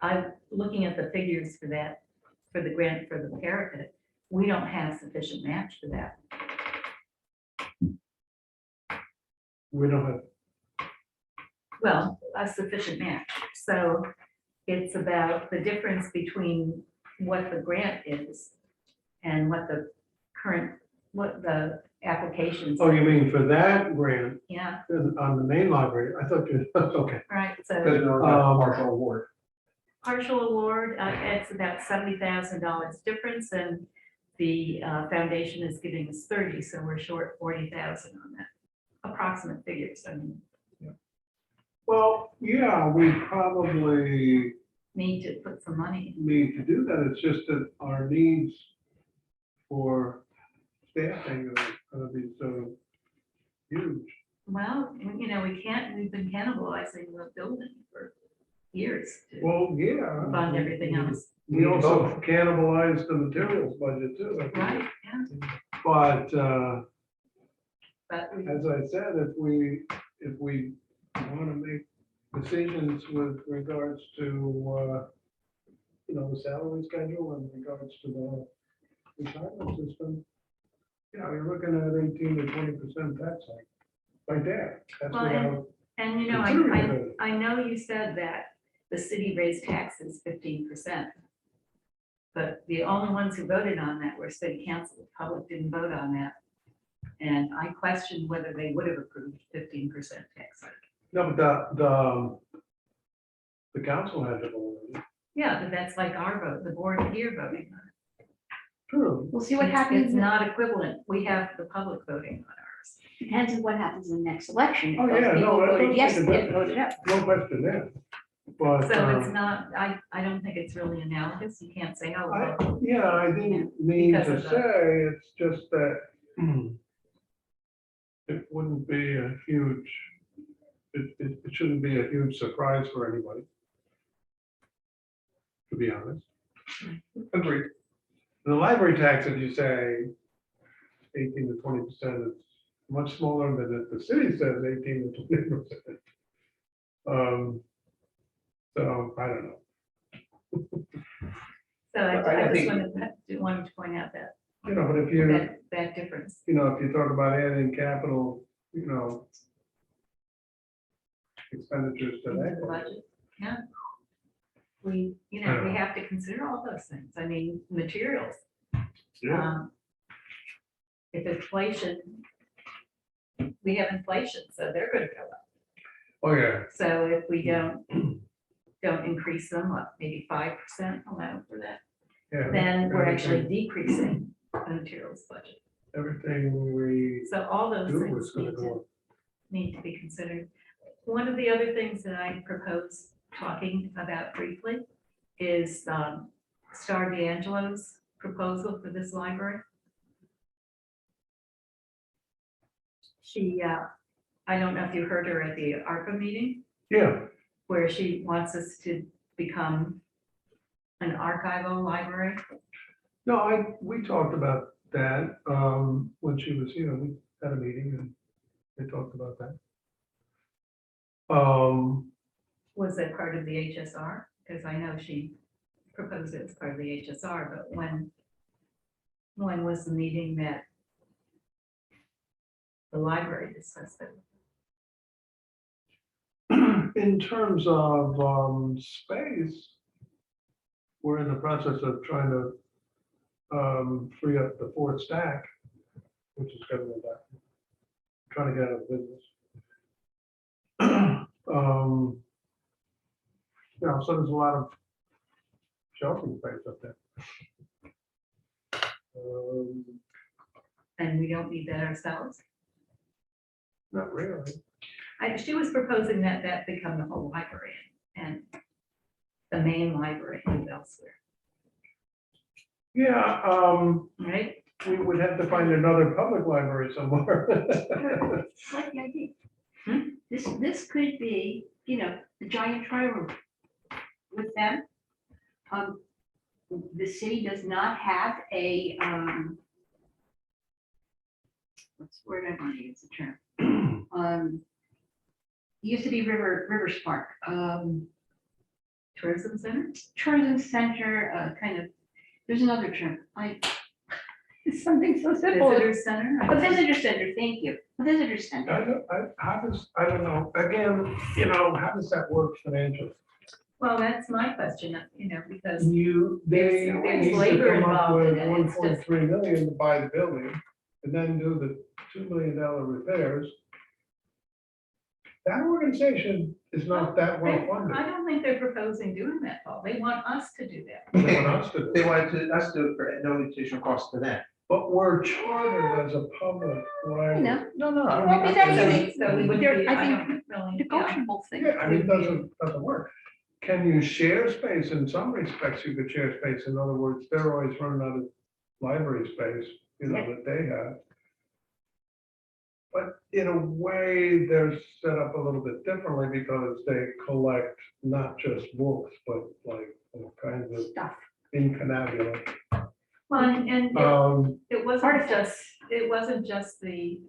[SPEAKER 6] I'm looking at the figures for that, for the grant for the parapet, we don't have sufficient match for that.
[SPEAKER 7] We don't have,
[SPEAKER 6] Well, a sufficient match. So it's about the difference between what the grant is and what the current, what the applications.
[SPEAKER 7] oh, you mean for that grant
[SPEAKER 6] Yeah,
[SPEAKER 7] on the main library? I thought you, okay.
[SPEAKER 6] right, so
[SPEAKER 5] Because we're a partial award.
[SPEAKER 6] partial award, it's about $70,000 difference, and the foundation is giving us 30, so we're short 40,000 on that. Approximate figures, I mean,
[SPEAKER 7] Well, yeah, we probably
[SPEAKER 6] need to put some money.
[SPEAKER 7] need to do that. It's just that our needs for staffing are gonna be so huge.
[SPEAKER 6] Well, you know, we've been cannibalizing the building for years to
[SPEAKER 7] Well, yeah.
[SPEAKER 6] fund everything else.
[SPEAKER 7] We also cannibalized the materials budget too. I think.
[SPEAKER 6] Right, yeah,
[SPEAKER 7] But,
[SPEAKER 6] but we,
[SPEAKER 7] as I said, if we want to make decisions with regards to, you know, the salary schedule and regards to the retirement system, you know, you're looking at 18 to 20% tax hike. Right there. That's
[SPEAKER 6] Well,
[SPEAKER 7] without
[SPEAKER 6] and you know,
[SPEAKER 7] considering it.
[SPEAKER 6] I know you said that the city raised taxes 15%. But the only ones who voted on that were city council, the public didn't vote on that. And I questioned whether they would have approved 15% tax hike.
[SPEAKER 7] No, but the council had to vote on it.
[SPEAKER 6] Yeah, but that's like our vote, the board here voting on it.
[SPEAKER 7] True.
[SPEAKER 3] We'll see what
[SPEAKER 6] It's-
[SPEAKER 3] happens.
[SPEAKER 6] It's not equivalent. We have the public voting on ours.
[SPEAKER 1] Depends on what happens in the next election. If
[SPEAKER 7] Oh,
[SPEAKER 1] those
[SPEAKER 7] yeah,
[SPEAKER 1] people
[SPEAKER 7] no, that
[SPEAKER 1] voted
[SPEAKER 7] does
[SPEAKER 1] yes,
[SPEAKER 7] make a
[SPEAKER 1] get
[SPEAKER 7] difference.
[SPEAKER 1] voted up.
[SPEAKER 7] No question there. But,
[SPEAKER 6] So it's not, I don't think it's really analogous. You can't say, oh, well,
[SPEAKER 7] yeah, I didn't mean
[SPEAKER 6] Because
[SPEAKER 7] to
[SPEAKER 6] of the-
[SPEAKER 7] say, it's just that it wouldn't be a huge, it shouldn't be a huge surprise for anybody. to be honest. Agreed. The library tax, if you say 18 to 20% is much smaller than if the city says 18 to 20%. So I don't know.
[SPEAKER 6] So
[SPEAKER 5] I
[SPEAKER 6] I just
[SPEAKER 5] think-
[SPEAKER 6] wanted to point out that,
[SPEAKER 7] You know, but if you,
[SPEAKER 6] that difference.
[SPEAKER 7] you know, if you talk about adding capital, you know, expenditures to
[SPEAKER 6] Into the
[SPEAKER 7] that.
[SPEAKER 6] budget, yeah. We, you know, we have to consider all those things. I mean, materials. If inflation, we have inflation, so they're gonna go up.
[SPEAKER 7] Oh, yeah.
[SPEAKER 6] So if we don't increase them, what, maybe 5% allowed for that,
[SPEAKER 7] Yeah.
[SPEAKER 6] then we're actually
[SPEAKER 7] Everything-
[SPEAKER 6] decreasing the materials budget.
[SPEAKER 7] Everything we
[SPEAKER 6] So all those
[SPEAKER 7] do
[SPEAKER 6] things
[SPEAKER 7] is gonna go up.
[SPEAKER 6] need to be considered. One of the other things that I propose talking about briefly is Star D'Angelo's proposal for this library. She, I don't know if you heard her at the ARPA meeting,
[SPEAKER 7] Yeah,
[SPEAKER 6] where she wants us to become an archival library.
[SPEAKER 7] no, we talked about that, when she was here, we had a meeting and they talked about that.
[SPEAKER 6] Was that part of the HSR? Because I know she proposed it as part of the HSR, but when was the meeting that the library discussed it?
[SPEAKER 7] In terms of, space, we're in the process of trying to, free up the fourth stack, which is government document. Trying to get out of business. You know, so there's a lot of shelving space up there.
[SPEAKER 6] And we don't need that ourselves?
[SPEAKER 7] Not really.
[SPEAKER 6] She was proposing that that become the whole library and the main library and elsewhere,
[SPEAKER 7] Yeah,
[SPEAKER 6] right?
[SPEAKER 7] we would have to find another public library somewhere.
[SPEAKER 3] Like the idea. This could be, you know, the giant trial room with them. The city does not have a, what's the word I want to use, the term? Used to be Rivers Park,
[SPEAKER 6] Tourism center?
[SPEAKER 3] tourism center, kind of, there's another term, it's something so simple.
[SPEAKER 6] Visitor center?
[SPEAKER 3] A visitor center, thank you, a visitor
[SPEAKER 7] I
[SPEAKER 3] center.
[SPEAKER 7] don't know, again, you know, how does that work financially?
[SPEAKER 6] Well, that's my question, you know, because
[SPEAKER 7] They
[SPEAKER 6] There's
[SPEAKER 7] need to
[SPEAKER 6] labor
[SPEAKER 7] come up
[SPEAKER 6] involved in
[SPEAKER 7] with
[SPEAKER 6] it, it's just-
[SPEAKER 7] 1.3 million to buy the building and then do the $2 million repairs. That organization is not that well funded.
[SPEAKER 6] I don't think they're proposing doing that, Paul. They want us to do that.
[SPEAKER 7] They want us to do
[SPEAKER 5] They
[SPEAKER 7] it.
[SPEAKER 5] wanted us to, for no additional cost to them.
[SPEAKER 7] But we're chartered as a public
[SPEAKER 3] You
[SPEAKER 7] library.
[SPEAKER 3] know,
[SPEAKER 5] No, no.
[SPEAKER 3] Well, but that's-
[SPEAKER 6] So we would
[SPEAKER 3] There-
[SPEAKER 6] be,
[SPEAKER 3] I
[SPEAKER 6] I
[SPEAKER 3] think
[SPEAKER 6] don't really, yeah.
[SPEAKER 3] negotiable thing.
[SPEAKER 7] Yeah, I mean, it doesn't work. Can you share space? In some respects, you could share space. In other words, they're always running out of library space, you know, that they have. But in a way, they're set up a little bit differently because they collect not just books, but like all kinds of
[SPEAKER 3] Stuff.
[SPEAKER 7] incunabula.
[SPEAKER 6] Well, and it
[SPEAKER 3] Artifacts.
[SPEAKER 6] wasn't just the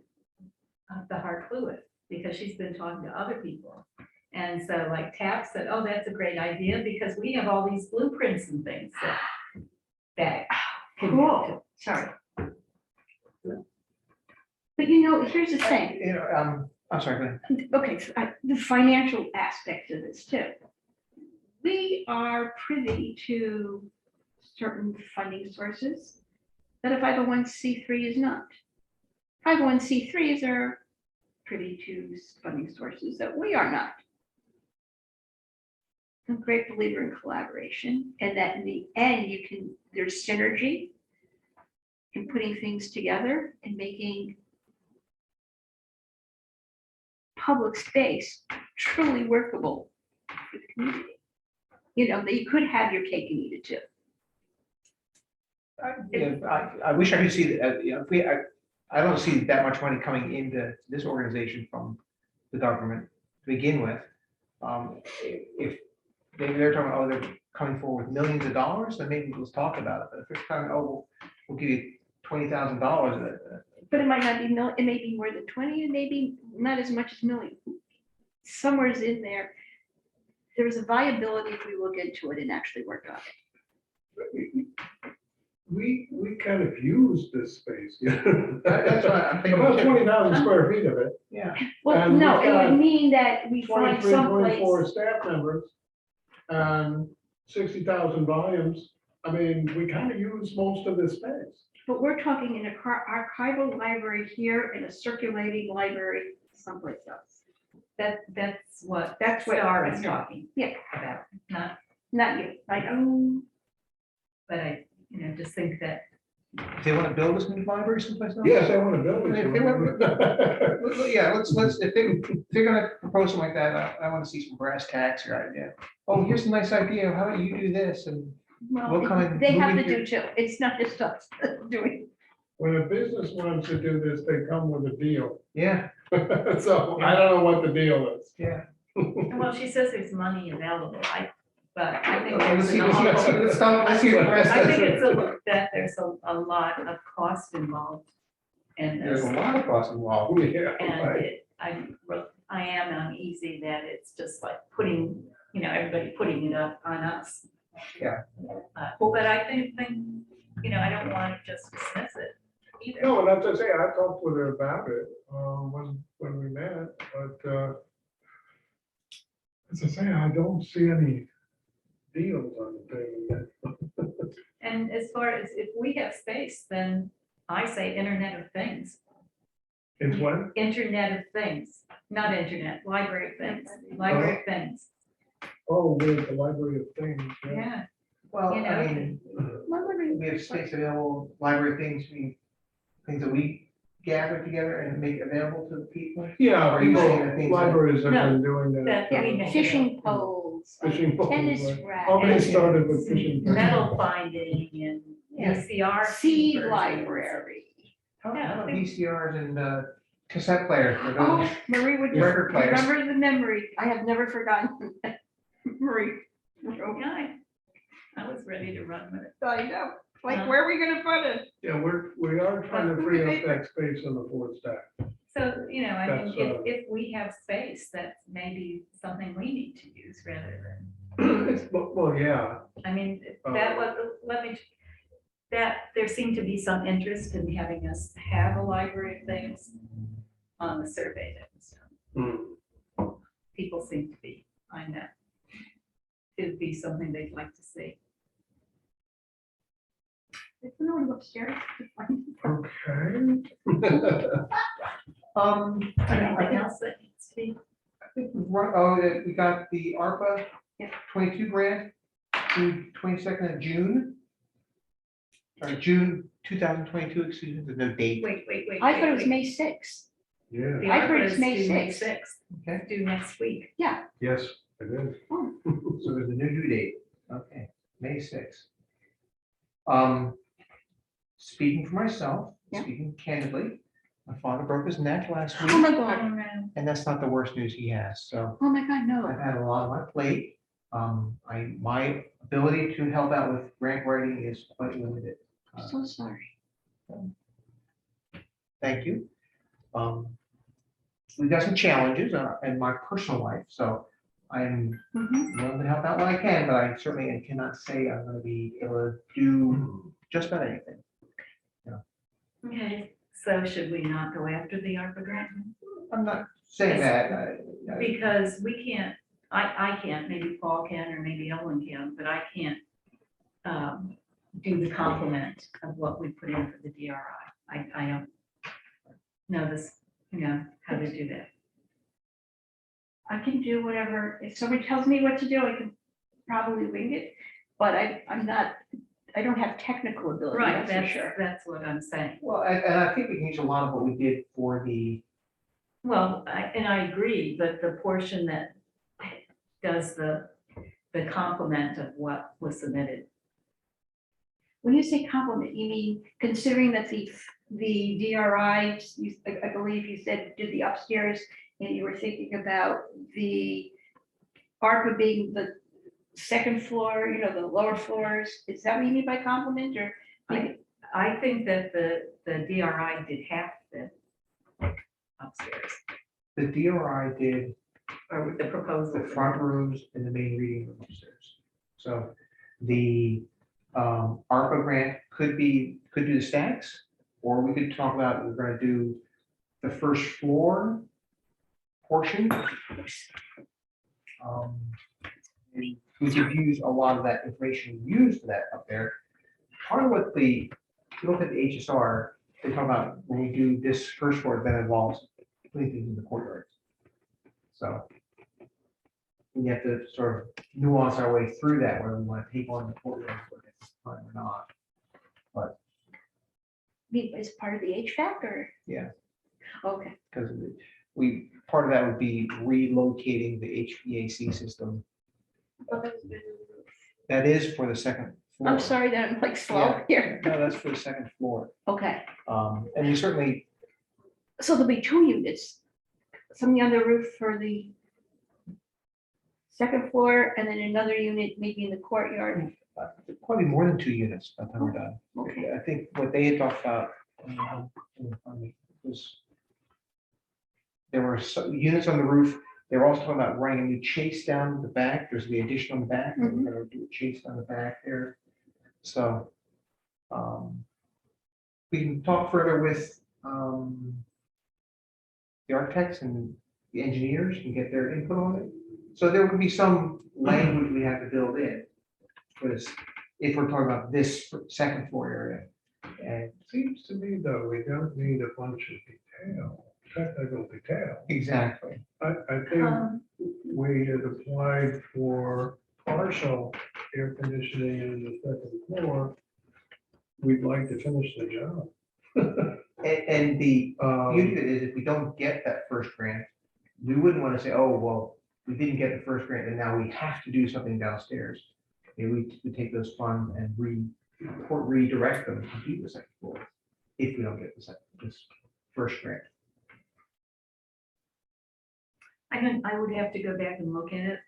[SPEAKER 6] hard fluid, because she's been talking to other people. And so like TAP said, oh, that's a great idea, because we have all these blueprints and things that can go to.
[SPEAKER 3] Cool, sorry. But you know, here's the thing,
[SPEAKER 5] You know, I'm sorry, go ahead.
[SPEAKER 3] okay, so the financial aspect of this too. We are privy to certain funding sources that a 501c3 is not. 501c3s are privy to funding sources that we are not. I'm a great believer in collaboration, and that in the end, there's synergy in putting things together and making public space truly workable for the community. You know, that you could have your cake and eat it too.
[SPEAKER 5] I wish I could see that, you know, I don't see that much money coming into this organization from the government to begin with. If they're talking, oh, coming forward with millions of dollars, then maybe let's talk about it. But if it's kind of, oh, we'll give you $20,000,
[SPEAKER 3] But it might not be it may be more than 20, and maybe not as much as million. Somewhere's in there. There's a viability if we look into it and actually work on it.
[SPEAKER 7] We kind of use this space.
[SPEAKER 5] That's what I'm thinking.
[SPEAKER 7] About 20,000 square feet of it.
[SPEAKER 5] Yeah.
[SPEAKER 3] Well,
[SPEAKER 7] And
[SPEAKER 3] no,
[SPEAKER 7] we've
[SPEAKER 3] it
[SPEAKER 7] got
[SPEAKER 3] would mean that we find
[SPEAKER 7] 23,
[SPEAKER 3] someplace.
[SPEAKER 7] 24 staff members and 60,000 volumes. I mean, we kind of use most of this space.
[SPEAKER 3] But we're talking in a archival library here and a circulating library someplace else.
[SPEAKER 6] That's what
[SPEAKER 3] That's what
[SPEAKER 6] Star is talking
[SPEAKER 3] Yeah,
[SPEAKER 6] about, not,
[SPEAKER 3] not you. I know.
[SPEAKER 6] but I, just think that
[SPEAKER 5] If they want to build this new library someplace else?
[SPEAKER 7] Yes, I want to build
[SPEAKER 5] If they want-
[SPEAKER 7] it.
[SPEAKER 5] Yeah, let's, if they're gonna propose something like that, I want to see some brass tacks or idea. Oh, here's a nice idea. How about you do this? And We'll come and
[SPEAKER 3] They
[SPEAKER 5] move
[SPEAKER 3] have to
[SPEAKER 5] into-
[SPEAKER 3] do too. It's not just us doing.
[SPEAKER 7] When a business wants to do this, they come with a deal.
[SPEAKER 5] yeah,
[SPEAKER 7] So I don't know what the deal is.
[SPEAKER 5] yeah.
[SPEAKER 6] well, she says there's money available, but I think
[SPEAKER 5] Okay, let's
[SPEAKER 6] there's
[SPEAKER 5] see,
[SPEAKER 6] an
[SPEAKER 5] let's see,
[SPEAKER 6] awful-
[SPEAKER 5] let's stop, let's see what the rest
[SPEAKER 6] I think
[SPEAKER 5] is.
[SPEAKER 6] that there's a lot of cost involved in
[SPEAKER 5] There's
[SPEAKER 6] this.
[SPEAKER 5] a lot of costs involved.
[SPEAKER 7] Yeah,
[SPEAKER 6] And
[SPEAKER 7] right.
[SPEAKER 6] I am uneasy that it's just like putting, everybody putting it up on us.
[SPEAKER 5] Yeah.
[SPEAKER 6] But I think, I don't want to just dismiss it either.
[SPEAKER 7] No, that's what I say, I talked with her about it, when we met, but, as I say, I don't see any deals on the thing yet.
[SPEAKER 6] And as far as if we have space, then I say Internet of Things,
[SPEAKER 7] It's what?
[SPEAKER 6] Internet of Things, not Internet, Library of Things, Library of Things.
[SPEAKER 7] Oh, with the Library of Things.
[SPEAKER 6] Yeah,
[SPEAKER 5] Well,
[SPEAKER 6] You know.
[SPEAKER 5] I mean, we have space available, library things that we gather together and make available to the people.
[SPEAKER 7] Yeah,
[SPEAKER 5] Are you saying that
[SPEAKER 7] people,
[SPEAKER 5] things that-
[SPEAKER 7] libraries have
[SPEAKER 6] No,
[SPEAKER 7] been doing that.
[SPEAKER 6] that we make
[SPEAKER 3] Fishing poles,
[SPEAKER 7] Fishing poles,
[SPEAKER 3] tennis
[SPEAKER 7] right.
[SPEAKER 3] rackets.
[SPEAKER 7] Already started with fishing. poles.
[SPEAKER 6] metal binding and
[SPEAKER 3] Yeah.
[SPEAKER 6] VCR.
[SPEAKER 3] Seed
[SPEAKER 6] versions.
[SPEAKER 3] library.
[SPEAKER 5] How
[SPEAKER 6] Yeah, I
[SPEAKER 5] about
[SPEAKER 6] think-
[SPEAKER 5] VCRs and cassette players for
[SPEAKER 3] Oh,
[SPEAKER 5] those?
[SPEAKER 3] Marie would
[SPEAKER 5] Record players.
[SPEAKER 3] remember the memory. I have never forgotten. Marie.
[SPEAKER 6] Yeah, I was ready to run with it.
[SPEAKER 3] I know. Like, where are we gonna put it?
[SPEAKER 7] Yeah, we are trying to free up that space on the fourth stack.
[SPEAKER 6] So, I mean,
[SPEAKER 7] That's,
[SPEAKER 6] if we have space, that's maybe something we need to use rather than,
[SPEAKER 7] Well, yeah,
[SPEAKER 6] I mean, that was, there seemed to be some interest in having us have a library of things on the survey that was done.
[SPEAKER 7] Hmm.
[SPEAKER 6] People seem to be, find that to be something they'd like to see.
[SPEAKER 3] It's the one upstairs.
[SPEAKER 7] okay.
[SPEAKER 6] Anything else that needs to be?
[SPEAKER 5] I think we got the ARPA
[SPEAKER 3] Yeah.
[SPEAKER 5] 22 grant to 22nd of June. Sorry, June 2022, excuse me, there's no date.
[SPEAKER 6] Wait.
[SPEAKER 3] I thought it was
[SPEAKER 6] wait.
[SPEAKER 3] May 6th.
[SPEAKER 7] Yeah,
[SPEAKER 6] The
[SPEAKER 3] I heard
[SPEAKER 6] ARPA
[SPEAKER 3] it's
[SPEAKER 6] is
[SPEAKER 3] May
[SPEAKER 6] due May
[SPEAKER 3] 6th.
[SPEAKER 6] 6th,
[SPEAKER 5] Okay,
[SPEAKER 6] due next week.
[SPEAKER 3] Yeah.
[SPEAKER 7] yes, it is.
[SPEAKER 5] so there's a new due date. Okay, May 6th. Speaking for myself,
[SPEAKER 3] Yeah.
[SPEAKER 5] speaking candidly, my father broke his neck last
[SPEAKER 3] Oh,
[SPEAKER 5] week,
[SPEAKER 3] my God.
[SPEAKER 5] and that's not the worst news he has, so.
[SPEAKER 3] Oh, my God, no.
[SPEAKER 5] I've had a lot on my plate. My ability to help out with grant writing is quite limited.
[SPEAKER 3] I'm so sorry.
[SPEAKER 5] Thank you. We've got some challenges in my personal life, so I'm
[SPEAKER 3] Mhm.
[SPEAKER 5] willing to help out when I can, but I certainly cannot say I'm gonna be able to do just about anything.
[SPEAKER 6] Okay, so should we not go after the ARPA grant?
[SPEAKER 5] I'm not saying that.
[SPEAKER 6] Because we can't, I can't, maybe Paul can, or maybe Ellen can, but I can't do the complement of what we put in for the DRI. I don't know this, how to do that.
[SPEAKER 3] I can do whatever, if somebody tells me what to do, I can probably wing it, but I'm not, I don't have technical ability,
[SPEAKER 6] Right,
[SPEAKER 3] that's for sure.
[SPEAKER 6] that's what I'm saying.
[SPEAKER 5] Well, and I think we can use a lot of what we did for the,
[SPEAKER 6] Well, I agree, but the portion that does the complement of what was submitted.
[SPEAKER 3] When you say compliment, you mean considering that the DRI, I believe you said did the upstairs, and you were thinking about the ARPA being the second floor, you know, the lower floors, is that what you mean by complement or?
[SPEAKER 6] I think that the DRI did half the upstairs,
[SPEAKER 5] The DRI did
[SPEAKER 6] or with the proposal.
[SPEAKER 5] the front rooms and the main reading room upstairs. So the ARPA grant could do the stacks, or we could talk about, we're gonna do the first floor portion. We could use a lot of that information used for that up there. Part of what if you look at the HSR, they talk about when we do this first floor, that involves putting things in the courtyard. So we have to sort of nuance our way through that, whether we want to take on the courtyard or not.
[SPEAKER 3] Is part of the HVAC or?
[SPEAKER 5] Yeah.
[SPEAKER 3] Okay,
[SPEAKER 5] Because part of that would be relocating the HVAC system. That is for the second floor.
[SPEAKER 3] I'm sorry that I'm like slow here.
[SPEAKER 5] No, that's for the second floor.
[SPEAKER 3] Okay,
[SPEAKER 5] And we certainly,
[SPEAKER 3] so there'll be 2 units, something on the roof for the second floor and then another unit maybe in the courtyard.
[SPEAKER 5] probably more than 2 units by the time we're done.
[SPEAKER 3] Okay,
[SPEAKER 5] I think what they had talked about was there were some units on the roof. They were also talking about running a new chase down the back. There's the addition on the back. and We're gonna do a chase down the back there. So we can talk further with the architects and the engineers and get their input on it. So there would be some language we have to build in. Because if we're talking about this second floor area, and
[SPEAKER 7] Seems to me though, we don't need a bunch of detail, technical detail.
[SPEAKER 5] exactly,
[SPEAKER 7] I think we had applied for partial air conditioning in the second floor. We'd like to finish the job.
[SPEAKER 5] and the beauty of
[SPEAKER 7] Um,
[SPEAKER 5] it is if we don't get that first grant, we wouldn't want to say, oh, well, we didn't get the first grant and now we have to do something downstairs. Maybe we take those funds and redirect them to do the second floor if we don't get this first grant.
[SPEAKER 6] I would have to go back and look at it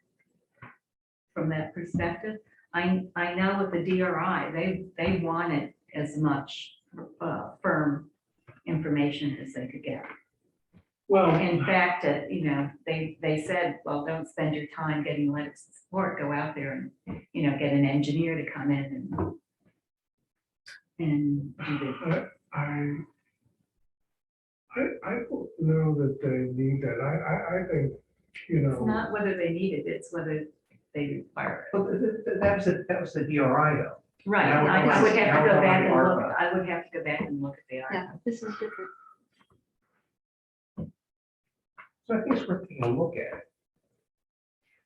[SPEAKER 6] from that perspective. I know with the DRI, they wanted as much firm information as they could get.
[SPEAKER 7] Well,
[SPEAKER 6] In fact, you know, they said, well, don't spend your time getting letters of support, go out there and, you know, get an engineer to come in and do the.
[SPEAKER 7] I don't know that they need that. I think, you
[SPEAKER 6] It's
[SPEAKER 7] know,
[SPEAKER 6] not whether they need it, it's whether they require it.
[SPEAKER 5] But that was the DRI though.
[SPEAKER 6] Right,
[SPEAKER 5] Now we're
[SPEAKER 6] I
[SPEAKER 5] talking
[SPEAKER 6] would have
[SPEAKER 5] about-
[SPEAKER 6] to
[SPEAKER 5] now
[SPEAKER 6] go
[SPEAKER 5] we're
[SPEAKER 6] back
[SPEAKER 5] talking
[SPEAKER 6] and look,
[SPEAKER 5] ARPA.
[SPEAKER 6] I would have to go back and look at the
[SPEAKER 3] yeah,
[SPEAKER 6] article.
[SPEAKER 3] this is different.
[SPEAKER 5] So I think it's worth taking a look at it.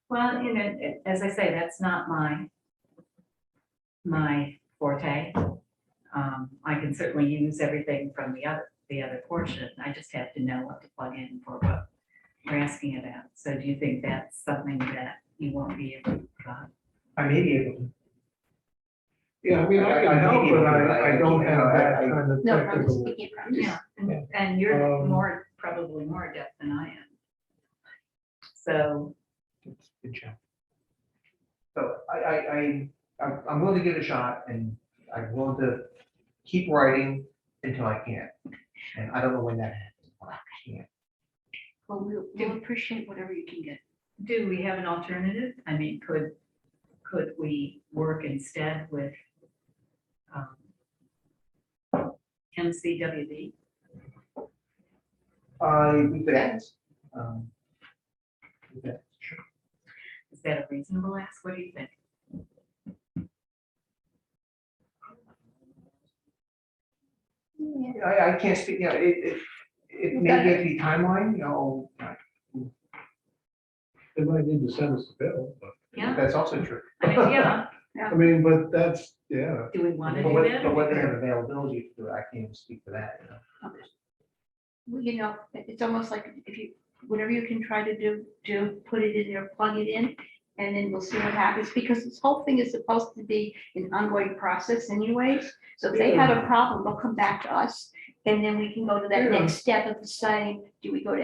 [SPEAKER 6] Well, you know, as I say, that's not my forte. I can certainly use everything from the other portion. I just have to know what to plug in for what we're asking about. So do you think that's something that you won't be able to provide?
[SPEAKER 5] I may be able to.
[SPEAKER 7] yeah, I mean, I can help, but I don't have that kind of
[SPEAKER 3] No, I'm
[SPEAKER 7] technical.
[SPEAKER 3] speaking from.
[SPEAKER 6] Yeah, and you're
[SPEAKER 7] Um,
[SPEAKER 6] probably more adept than I am. So,
[SPEAKER 5] Good job. So I'm willing to give it a shot and I'm willing to keep writing until I can. And I don't know when that happens. I can't.
[SPEAKER 3] Well, we'll appreciate whatever you can get.
[SPEAKER 6] do we have an alternative? I mean, could we work instead with MCWD?
[SPEAKER 5] We could ask. We could ask, sure.
[SPEAKER 6] Is that a reasonable ask? What do you think?
[SPEAKER 5] I can't speak, you know, it may give the timeline, you know,
[SPEAKER 7] They might need to send us a bill, but,
[SPEAKER 6] Yeah,
[SPEAKER 5] that's also true.
[SPEAKER 6] I mean, yeah,
[SPEAKER 7] I mean, but that's, yeah.
[SPEAKER 6] do we want to
[SPEAKER 5] But
[SPEAKER 6] do
[SPEAKER 5] what,
[SPEAKER 6] that?
[SPEAKER 5] but what they have availability to do, I can't even speak for that, you know.
[SPEAKER 3] Well, you know, it's almost like if you, whatever you can try to do, put it in there, plug it in, and then we'll see what happens, because this whole thing is supposed to be an ongoing process anyways. So if they have a problem, they'll come back to us, and then we can go to that
[SPEAKER 7] Yeah.
[SPEAKER 3] next step of deciding, do we go to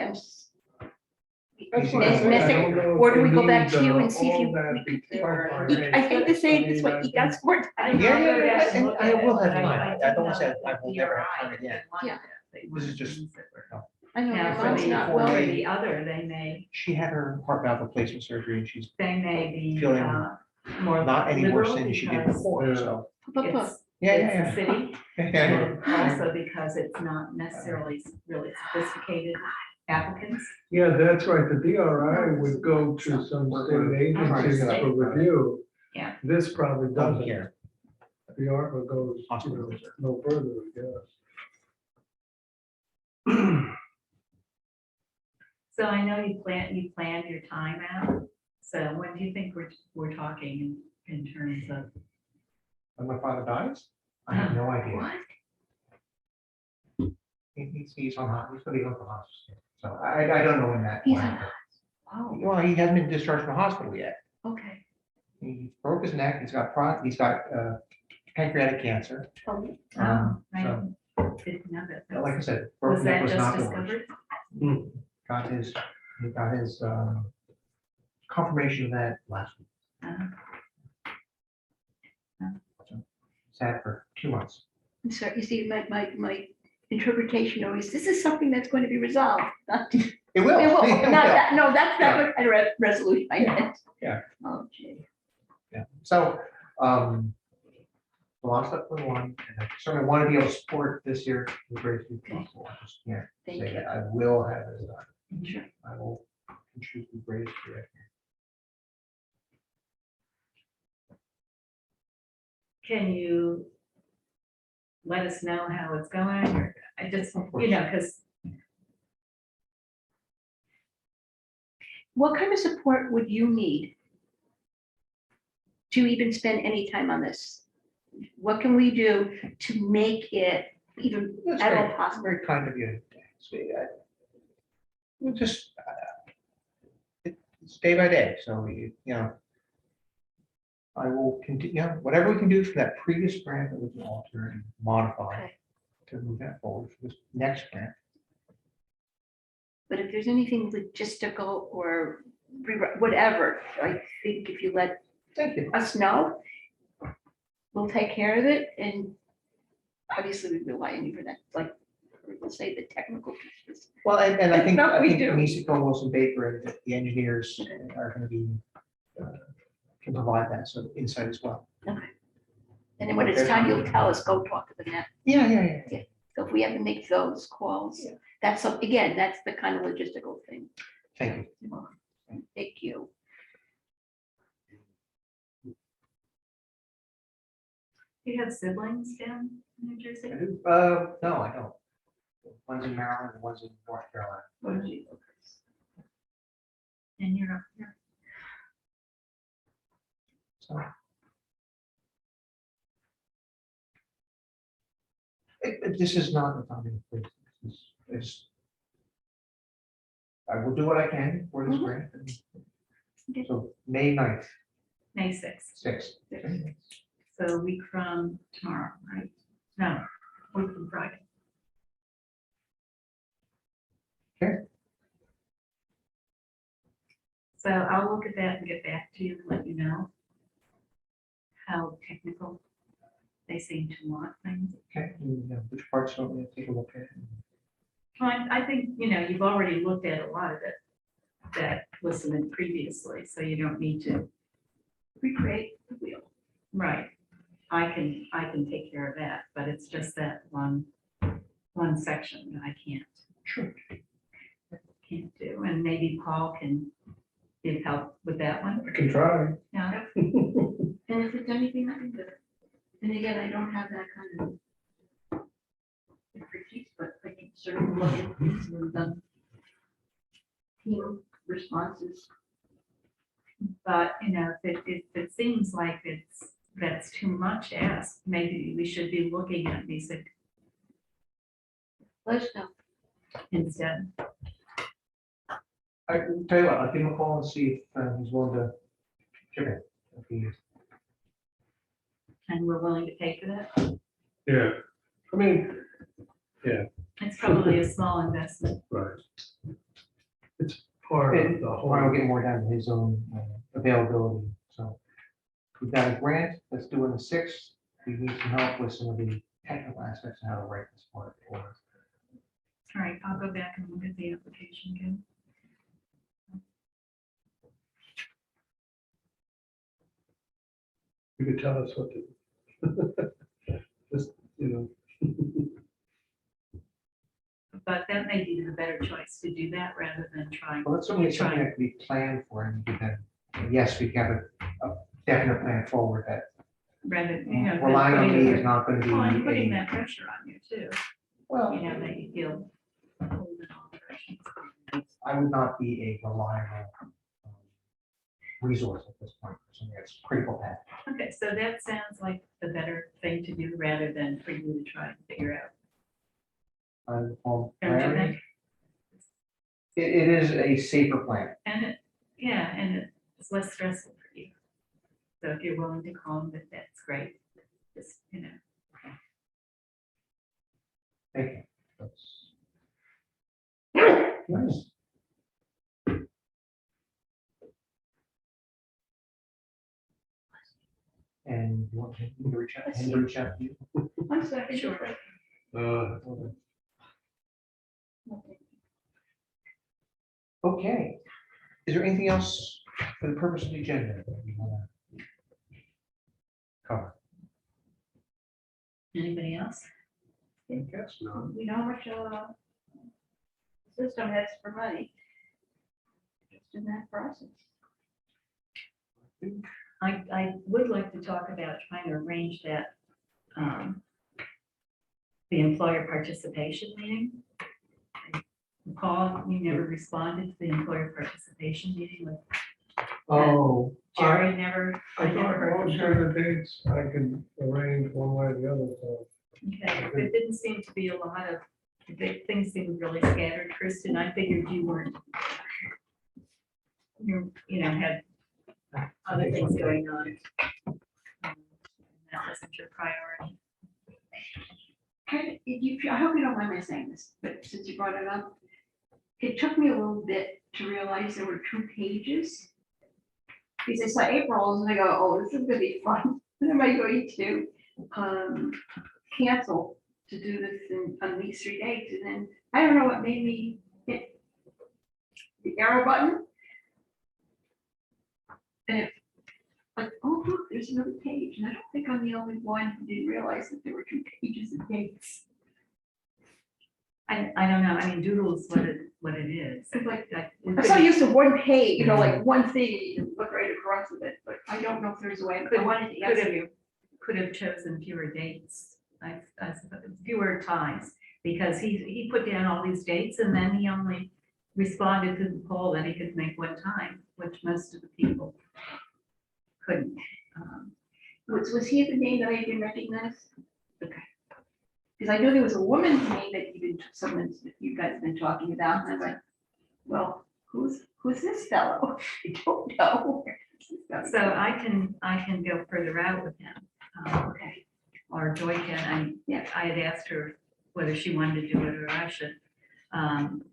[SPEAKER 7] That's what I'm saying, I
[SPEAKER 3] missing,
[SPEAKER 7] don't know if
[SPEAKER 3] or do we
[SPEAKER 7] they
[SPEAKER 3] go back
[SPEAKER 7] need,
[SPEAKER 3] to you and see if
[SPEAKER 7] all
[SPEAKER 3] you,
[SPEAKER 7] that
[SPEAKER 3] we could,
[SPEAKER 7] detail by
[SPEAKER 3] I hate to say it this way, you got some more time.
[SPEAKER 5] Yeah, and I will have
[SPEAKER 6] But
[SPEAKER 5] time. I don't want to say I will
[SPEAKER 6] did
[SPEAKER 5] never
[SPEAKER 6] know
[SPEAKER 5] have
[SPEAKER 6] that
[SPEAKER 5] time again.
[SPEAKER 6] they wanted
[SPEAKER 3] Yeah.
[SPEAKER 6] it. They
[SPEAKER 5] This is
[SPEAKER 6] wanted
[SPEAKER 5] just-
[SPEAKER 6] things that were-
[SPEAKER 3] I know,
[SPEAKER 6] Now,
[SPEAKER 3] your
[SPEAKER 6] for
[SPEAKER 3] mind's
[SPEAKER 6] the,
[SPEAKER 3] not
[SPEAKER 5] for
[SPEAKER 3] well.
[SPEAKER 6] for
[SPEAKER 5] me-
[SPEAKER 6] the other, they may,
[SPEAKER 5] She had her heart valve replacement surgery and she's
[SPEAKER 6] they may be
[SPEAKER 5] Feeling
[SPEAKER 6] more
[SPEAKER 5] not any worse
[SPEAKER 6] liberal
[SPEAKER 5] than she did
[SPEAKER 6] because
[SPEAKER 5] before, so.
[SPEAKER 6] it's,
[SPEAKER 5] Yeah,
[SPEAKER 6] it's a
[SPEAKER 5] yeah,
[SPEAKER 6] city.
[SPEAKER 5] yeah.
[SPEAKER 6] And also because it's not necessarily really sophisticated applicants.
[SPEAKER 7] Yeah, that's right, the DRI would go to some state agencies for review.
[SPEAKER 6] Yeah.
[SPEAKER 7] This probably
[SPEAKER 5] Don't
[SPEAKER 7] doesn't.
[SPEAKER 5] care.
[SPEAKER 7] The ARPA goes, you
[SPEAKER 5] Hospital.
[SPEAKER 7] know, no further, I guess.
[SPEAKER 6] So I know you planned your time out. So when do you think we're talking in terms of?
[SPEAKER 5] When my father dies, I have no idea.
[SPEAKER 6] What?
[SPEAKER 5] He's on, he's gonna be on the hospice. So I don't know when that. will
[SPEAKER 3] He's on
[SPEAKER 5] happen.
[SPEAKER 3] Oh,
[SPEAKER 5] Well, he hasn't been discharged from the hospital yet.
[SPEAKER 3] okay.
[SPEAKER 5] He broke his neck, he's got pancreatic cancer.
[SPEAKER 3] Oh,
[SPEAKER 6] Oh, I
[SPEAKER 5] so-
[SPEAKER 6] didn't know that.
[SPEAKER 5] Like I said,
[SPEAKER 6] Was
[SPEAKER 5] broken neck
[SPEAKER 6] that
[SPEAKER 5] was
[SPEAKER 6] just
[SPEAKER 5] not the worst.
[SPEAKER 6] discovered?
[SPEAKER 5] He got his confirmation of that last week.
[SPEAKER 6] Uh-huh.
[SPEAKER 5] Sad for 2 months.
[SPEAKER 3] I'm sorry, you see, my interpretation always, this is something that's going to be resolved. Not-
[SPEAKER 5] It will.
[SPEAKER 3] It will,
[SPEAKER 5] It
[SPEAKER 3] not
[SPEAKER 5] will.
[SPEAKER 3] that, no, that's not what kind of resolution I meant.
[SPEAKER 5] Yeah.
[SPEAKER 3] Oh, gee.
[SPEAKER 5] Yeah, so, a lot of stuff going on, and I certainly want to be able to support this year as great as possible. I just can't
[SPEAKER 3] Thank
[SPEAKER 5] say
[SPEAKER 3] you.
[SPEAKER 5] that I will have it done.
[SPEAKER 3] Sure.
[SPEAKER 5] I will contribute the greatest to it.
[SPEAKER 6] Can you let us know how it's going? Or I just, you know, because
[SPEAKER 3] What kind of support would you need to even spend any time on this? What can we do to make it even
[SPEAKER 5] That's
[SPEAKER 3] at all
[SPEAKER 5] very-
[SPEAKER 3] possible?
[SPEAKER 5] Very kind of you. We'll just, it's day by day, so you know. I will continue, whatever we can do for that previous grant that we can alter and modify
[SPEAKER 3] Okay.
[SPEAKER 5] to move that forward for this next grant.
[SPEAKER 3] But if there's anything logistical or whatever, I think if you let
[SPEAKER 5] Thank you.
[SPEAKER 3] us know, we'll take care of it, and obviously we rely on you for that, like, we'll say the technical pieces.
[SPEAKER 5] Well, and I think,
[SPEAKER 3] No, we do.
[SPEAKER 5] Nisico and Wilson Baker and the engineers are gonna be, can provide that sort of insight as well.
[SPEAKER 3] And then when it's time, you'll tell us, go talk to the net.
[SPEAKER 5] Yeah.
[SPEAKER 3] So if we have to make those calls,
[SPEAKER 5] Yeah.
[SPEAKER 3] that's, again, that's the kind of logistical thing.
[SPEAKER 5] Thank you.
[SPEAKER 3] Thank you.
[SPEAKER 6] you have siblings down in New Jersey.
[SPEAKER 5] No, I don't. One's in Maryland, and one's in North Carolina.
[SPEAKER 6] And you're up here.
[SPEAKER 5] So. This is not a founding place. This is. I will do what I can for this
[SPEAKER 3] Mhm.
[SPEAKER 5] grant.
[SPEAKER 3] Okay.
[SPEAKER 5] So May 9th,
[SPEAKER 6] May 6th,
[SPEAKER 5] 6th.
[SPEAKER 6] so a week from tomorrow, right? No, week from Friday.
[SPEAKER 5] Okay.
[SPEAKER 6] So I'll look at that and get back to you, and let you know how technical they seem to want things.
[SPEAKER 5] Okay, and, which parts don't we take a look at?
[SPEAKER 6] Well, I think, you know, you've already looked at a lot of it that was submitted previously, so you don't need to.
[SPEAKER 3] Recreate the wheel.
[SPEAKER 6] Right. I can take care of that, but it's just that one section that I can't.
[SPEAKER 5] Sure.
[SPEAKER 6] Can't do, and maybe Paul can give help with that one.
[SPEAKER 7] I can try.
[SPEAKER 6] Yeah,
[SPEAKER 3] And if it's anything, I can do it. And again, I don't have that kind of expertise, but I can certainly look at these and team responses.
[SPEAKER 6] but you know, if it seems like that's too much to ask, maybe we should be looking at these
[SPEAKER 3] Let us know.
[SPEAKER 6] instead.
[SPEAKER 5] I can tell you what, I'll give him a call and see if he's willing to chip in. If he is.
[SPEAKER 6] And we're willing to pay for that.
[SPEAKER 7] Yeah, I mean,
[SPEAKER 6] It's probably a small investment.
[SPEAKER 7] right. It's part of
[SPEAKER 5] And
[SPEAKER 7] the whole.
[SPEAKER 5] Ryan will get more down to his own availability, so. We've got a grant that's due on the 6th. We need some help with some of the technical aspects of how to write this part for us.
[SPEAKER 6] All right, I'll go back and look at the application again.
[SPEAKER 7] You could tell us what to. Just, you know.
[SPEAKER 6] But that may be the better choice to do that rather than trying.
[SPEAKER 5] Well, that's certainly something that can be planned for, and we can then, yes, we have a definite plan forward that
[SPEAKER 6] Rather, you know.
[SPEAKER 5] relying on
[SPEAKER 6] putting-
[SPEAKER 5] me is not going to be.
[SPEAKER 6] Well, and putting
[SPEAKER 5] a-
[SPEAKER 6] that pressure on you too,
[SPEAKER 5] Well,
[SPEAKER 6] you know, that you feel pulled in all directions.
[SPEAKER 5] I would not be a reliable resource at this point, for something that's critical to have.
[SPEAKER 6] Okay, so that sounds like the better thing to do rather than for you to try and figure out.
[SPEAKER 5] Don't you
[SPEAKER 6] think?
[SPEAKER 5] It is a safer plan.
[SPEAKER 6] And it, yeah, and it's less stressful for you. So if you're willing to call them, that's great. Just, you know,
[SPEAKER 5] Thank you. That's- Nice. And you want him to reach out to you?
[SPEAKER 3] One second.
[SPEAKER 6] Sure.
[SPEAKER 5] Okay. Is there anything else for the purpose of the agenda that we want to cover?
[SPEAKER 6] anybody else?
[SPEAKER 7] I guess not.
[SPEAKER 3] We know how much, the system has for money. Just in that process.
[SPEAKER 6] I would like to talk about trying to arrange that, the employer participation meeting. Paul, you never responded to the employer participation meeting with
[SPEAKER 7] Oh,
[SPEAKER 6] Jerry, never,
[SPEAKER 7] I
[SPEAKER 6] I never
[SPEAKER 7] thought
[SPEAKER 6] heard from
[SPEAKER 7] most
[SPEAKER 6] her.
[SPEAKER 7] of the dates I can arrange one way or the other, so.
[SPEAKER 6] Okay, there didn't seem to be a lot of, things seemed really scattered, Kristen, I figured you weren't. You know, had other things going on. That wasn't your priority.
[SPEAKER 3] I hope you don't mind me saying this, but since you brought it up, it took me a little bit to realize there were 2 pages. Because I saw April's and I go, oh, this is gonna be fun. And am I going to cancel to do this on these 3 dates? And then I don't know what made me hit the arrow button. And it, like, oh, look, there's another page. And I don't think I'm the only one who didn't realize that there were 2 pages of dates.
[SPEAKER 6] I don't know, I mean, Doodle is what it is.
[SPEAKER 3] It's like,
[SPEAKER 6] we
[SPEAKER 3] I'm so
[SPEAKER 6] could-
[SPEAKER 3] used to one page, you know, like one thing, you look right across with it, but I don't know if there's a way. I wanted to
[SPEAKER 6] Could
[SPEAKER 3] ask
[SPEAKER 6] have,
[SPEAKER 3] you.
[SPEAKER 6] could have chosen fewer dates, I suppose, fewer times, because he put down all these dates and then he only responded to the poll that he could make one time, which most of the people couldn't.
[SPEAKER 3] Was he the name that I didn't recognize? Okay. Because I knew there was a woman's name that you guys have been talking about, and I was like, well, who's this fellow? I don't know.
[SPEAKER 6] So I can go further out with him.
[SPEAKER 3] Okay.
[SPEAKER 6] Or Joy can, I had asked her whether she wanted to do it or I should.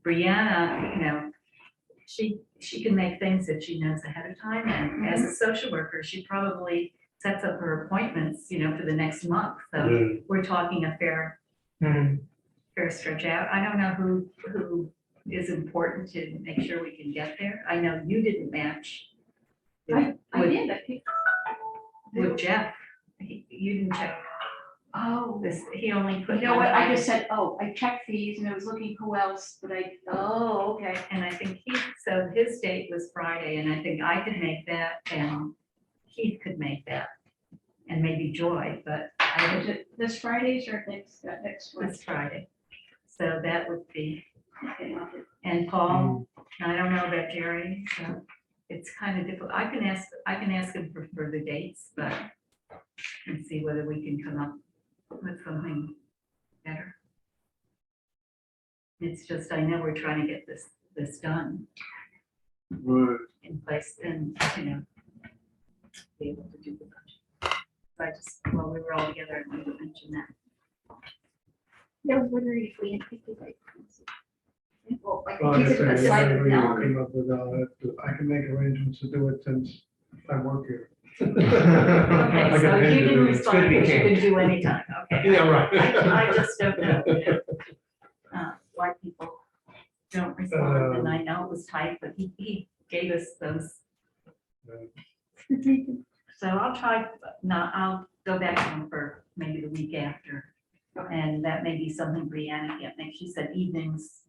[SPEAKER 6] Brianna, you know, she can make things that she knows ahead of time, and as a social worker, she probably sets up her appointments, you know, for the next month. So we're talking a fair stretch out. I don't know who is important to make sure we can get there. I know you didn't match.
[SPEAKER 3] I
[SPEAKER 6] with-
[SPEAKER 3] did, I think.
[SPEAKER 6] With Jeff. You didn't check
[SPEAKER 3] Oh,
[SPEAKER 6] this, he only put.
[SPEAKER 3] you know what,
[SPEAKER 6] one
[SPEAKER 3] I
[SPEAKER 6] time.
[SPEAKER 3] just said, oh, I checked these and I was looking who else, but oh, okay.
[SPEAKER 6] And I think so his date was Friday, and I think I could make that, and Keith could make that. And maybe Joy, but I
[SPEAKER 3] Is it this Fridays or next one?
[SPEAKER 6] this Friday. So that would be,
[SPEAKER 3] Okay, I'll do-
[SPEAKER 6] and Paul, I don't know about Jerry, so it's kind of difficult. I can ask him for further dates, but and see whether we can come up with something better. It's just, I know we're trying to get this done in place and, you know, be able to do the budget. So I just, while we were all together, I wanted to mention that.
[SPEAKER 3] I was wondering if we had picked the right ones. Yeah. Well, like,
[SPEAKER 7] Well,
[SPEAKER 3] if
[SPEAKER 7] I
[SPEAKER 3] he's
[SPEAKER 7] say,
[SPEAKER 3] a site of knowledge.
[SPEAKER 7] came up with, I can make arrangements to do it since I work here.
[SPEAKER 6] Okay,
[SPEAKER 7] I
[SPEAKER 6] so
[SPEAKER 7] can
[SPEAKER 6] you
[SPEAKER 7] do
[SPEAKER 6] didn't
[SPEAKER 7] it.
[SPEAKER 6] respond,
[SPEAKER 5] It's
[SPEAKER 6] because
[SPEAKER 5] gonna
[SPEAKER 6] you
[SPEAKER 5] be
[SPEAKER 6] can do anytime, okay?
[SPEAKER 7] Yeah, right.
[SPEAKER 6] I just don't know. Why people don't respond, and I know it was tight, but he gave us those. So I'll try, no, I'll go back to him for maybe the week after. And that may be something Brianna can't make. She said evenings,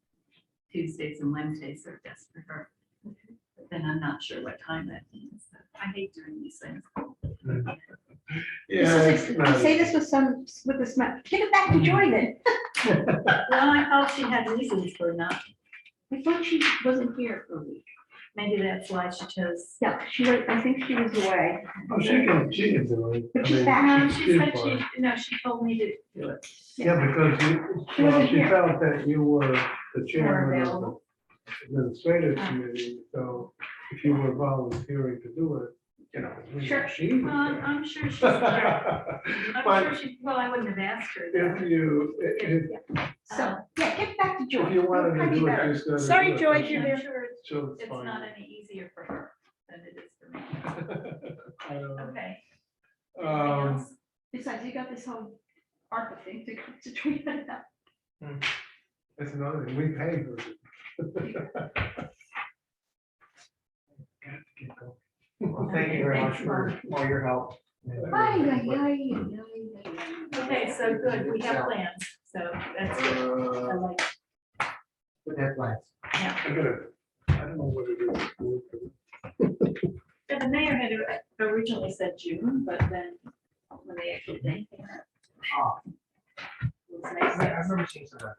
[SPEAKER 6] Tuesdays and Wednesdays are best for her. But then I'm not sure what time that means. I hate doing these things.
[SPEAKER 7] Yeah, it's
[SPEAKER 3] I
[SPEAKER 7] not-
[SPEAKER 3] say this with a smile, give it back to Joy then.
[SPEAKER 6] Well, I thought she had reasons for not.
[SPEAKER 3] I thought she wasn't here for a week.
[SPEAKER 6] Maybe that's why she chose.
[SPEAKER 3] Yeah, I think she was away.
[SPEAKER 7] Oh, she can do it.
[SPEAKER 3] But
[SPEAKER 7] I
[SPEAKER 3] she's
[SPEAKER 7] mean,
[SPEAKER 3] back.
[SPEAKER 6] She
[SPEAKER 7] she's
[SPEAKER 6] said
[SPEAKER 7] fine.
[SPEAKER 6] she told me to do it.
[SPEAKER 7] Yeah, because
[SPEAKER 3] She
[SPEAKER 7] well,
[SPEAKER 3] wasn't
[SPEAKER 7] she
[SPEAKER 3] here.
[SPEAKER 7] felt that you were the chairman of
[SPEAKER 6] available.
[SPEAKER 7] the administrative
[SPEAKER 6] Ah.
[SPEAKER 7] committee, so if you were volunteering to do it, you know.
[SPEAKER 3] Sure.
[SPEAKER 7] She
[SPEAKER 6] Well, I'm sure she's, I'm
[SPEAKER 7] But
[SPEAKER 6] sure she, well, I wouldn't have asked her.
[SPEAKER 7] if you,
[SPEAKER 3] So, yeah, give it back to Joy.
[SPEAKER 7] if you wanted
[SPEAKER 3] It'll
[SPEAKER 7] to
[SPEAKER 3] be
[SPEAKER 7] do
[SPEAKER 3] better.
[SPEAKER 7] it, just. gotta
[SPEAKER 1] Sorry,
[SPEAKER 7] do it.
[SPEAKER 1] Joy,
[SPEAKER 6] I'm
[SPEAKER 1] you're there.
[SPEAKER 6] sure
[SPEAKER 7] Sure, it's
[SPEAKER 6] it's
[SPEAKER 7] fine.
[SPEAKER 6] not any easier for her than it is for me.
[SPEAKER 7] I don't know.
[SPEAKER 6] Okay. Anything
[SPEAKER 7] Um,
[SPEAKER 6] else?
[SPEAKER 3] Besides, you got this whole ARPA thing to treat it out.
[SPEAKER 7] that's another thing, we pay for it. Got to get going.
[SPEAKER 5] Well, thank you very much for all your help.
[SPEAKER 6] Okay, so good, we have plans, so that's good. I like,
[SPEAKER 5] With that plans.
[SPEAKER 6] yeah.
[SPEAKER 7] I gotta, I don't know what it is.
[SPEAKER 6] And the mayor had originally said June, but then when they actually did.
[SPEAKER 5] Ah.
[SPEAKER 6] It was May
[SPEAKER 5] I
[SPEAKER 6] 6th.
[SPEAKER 5] remember seeing some of that.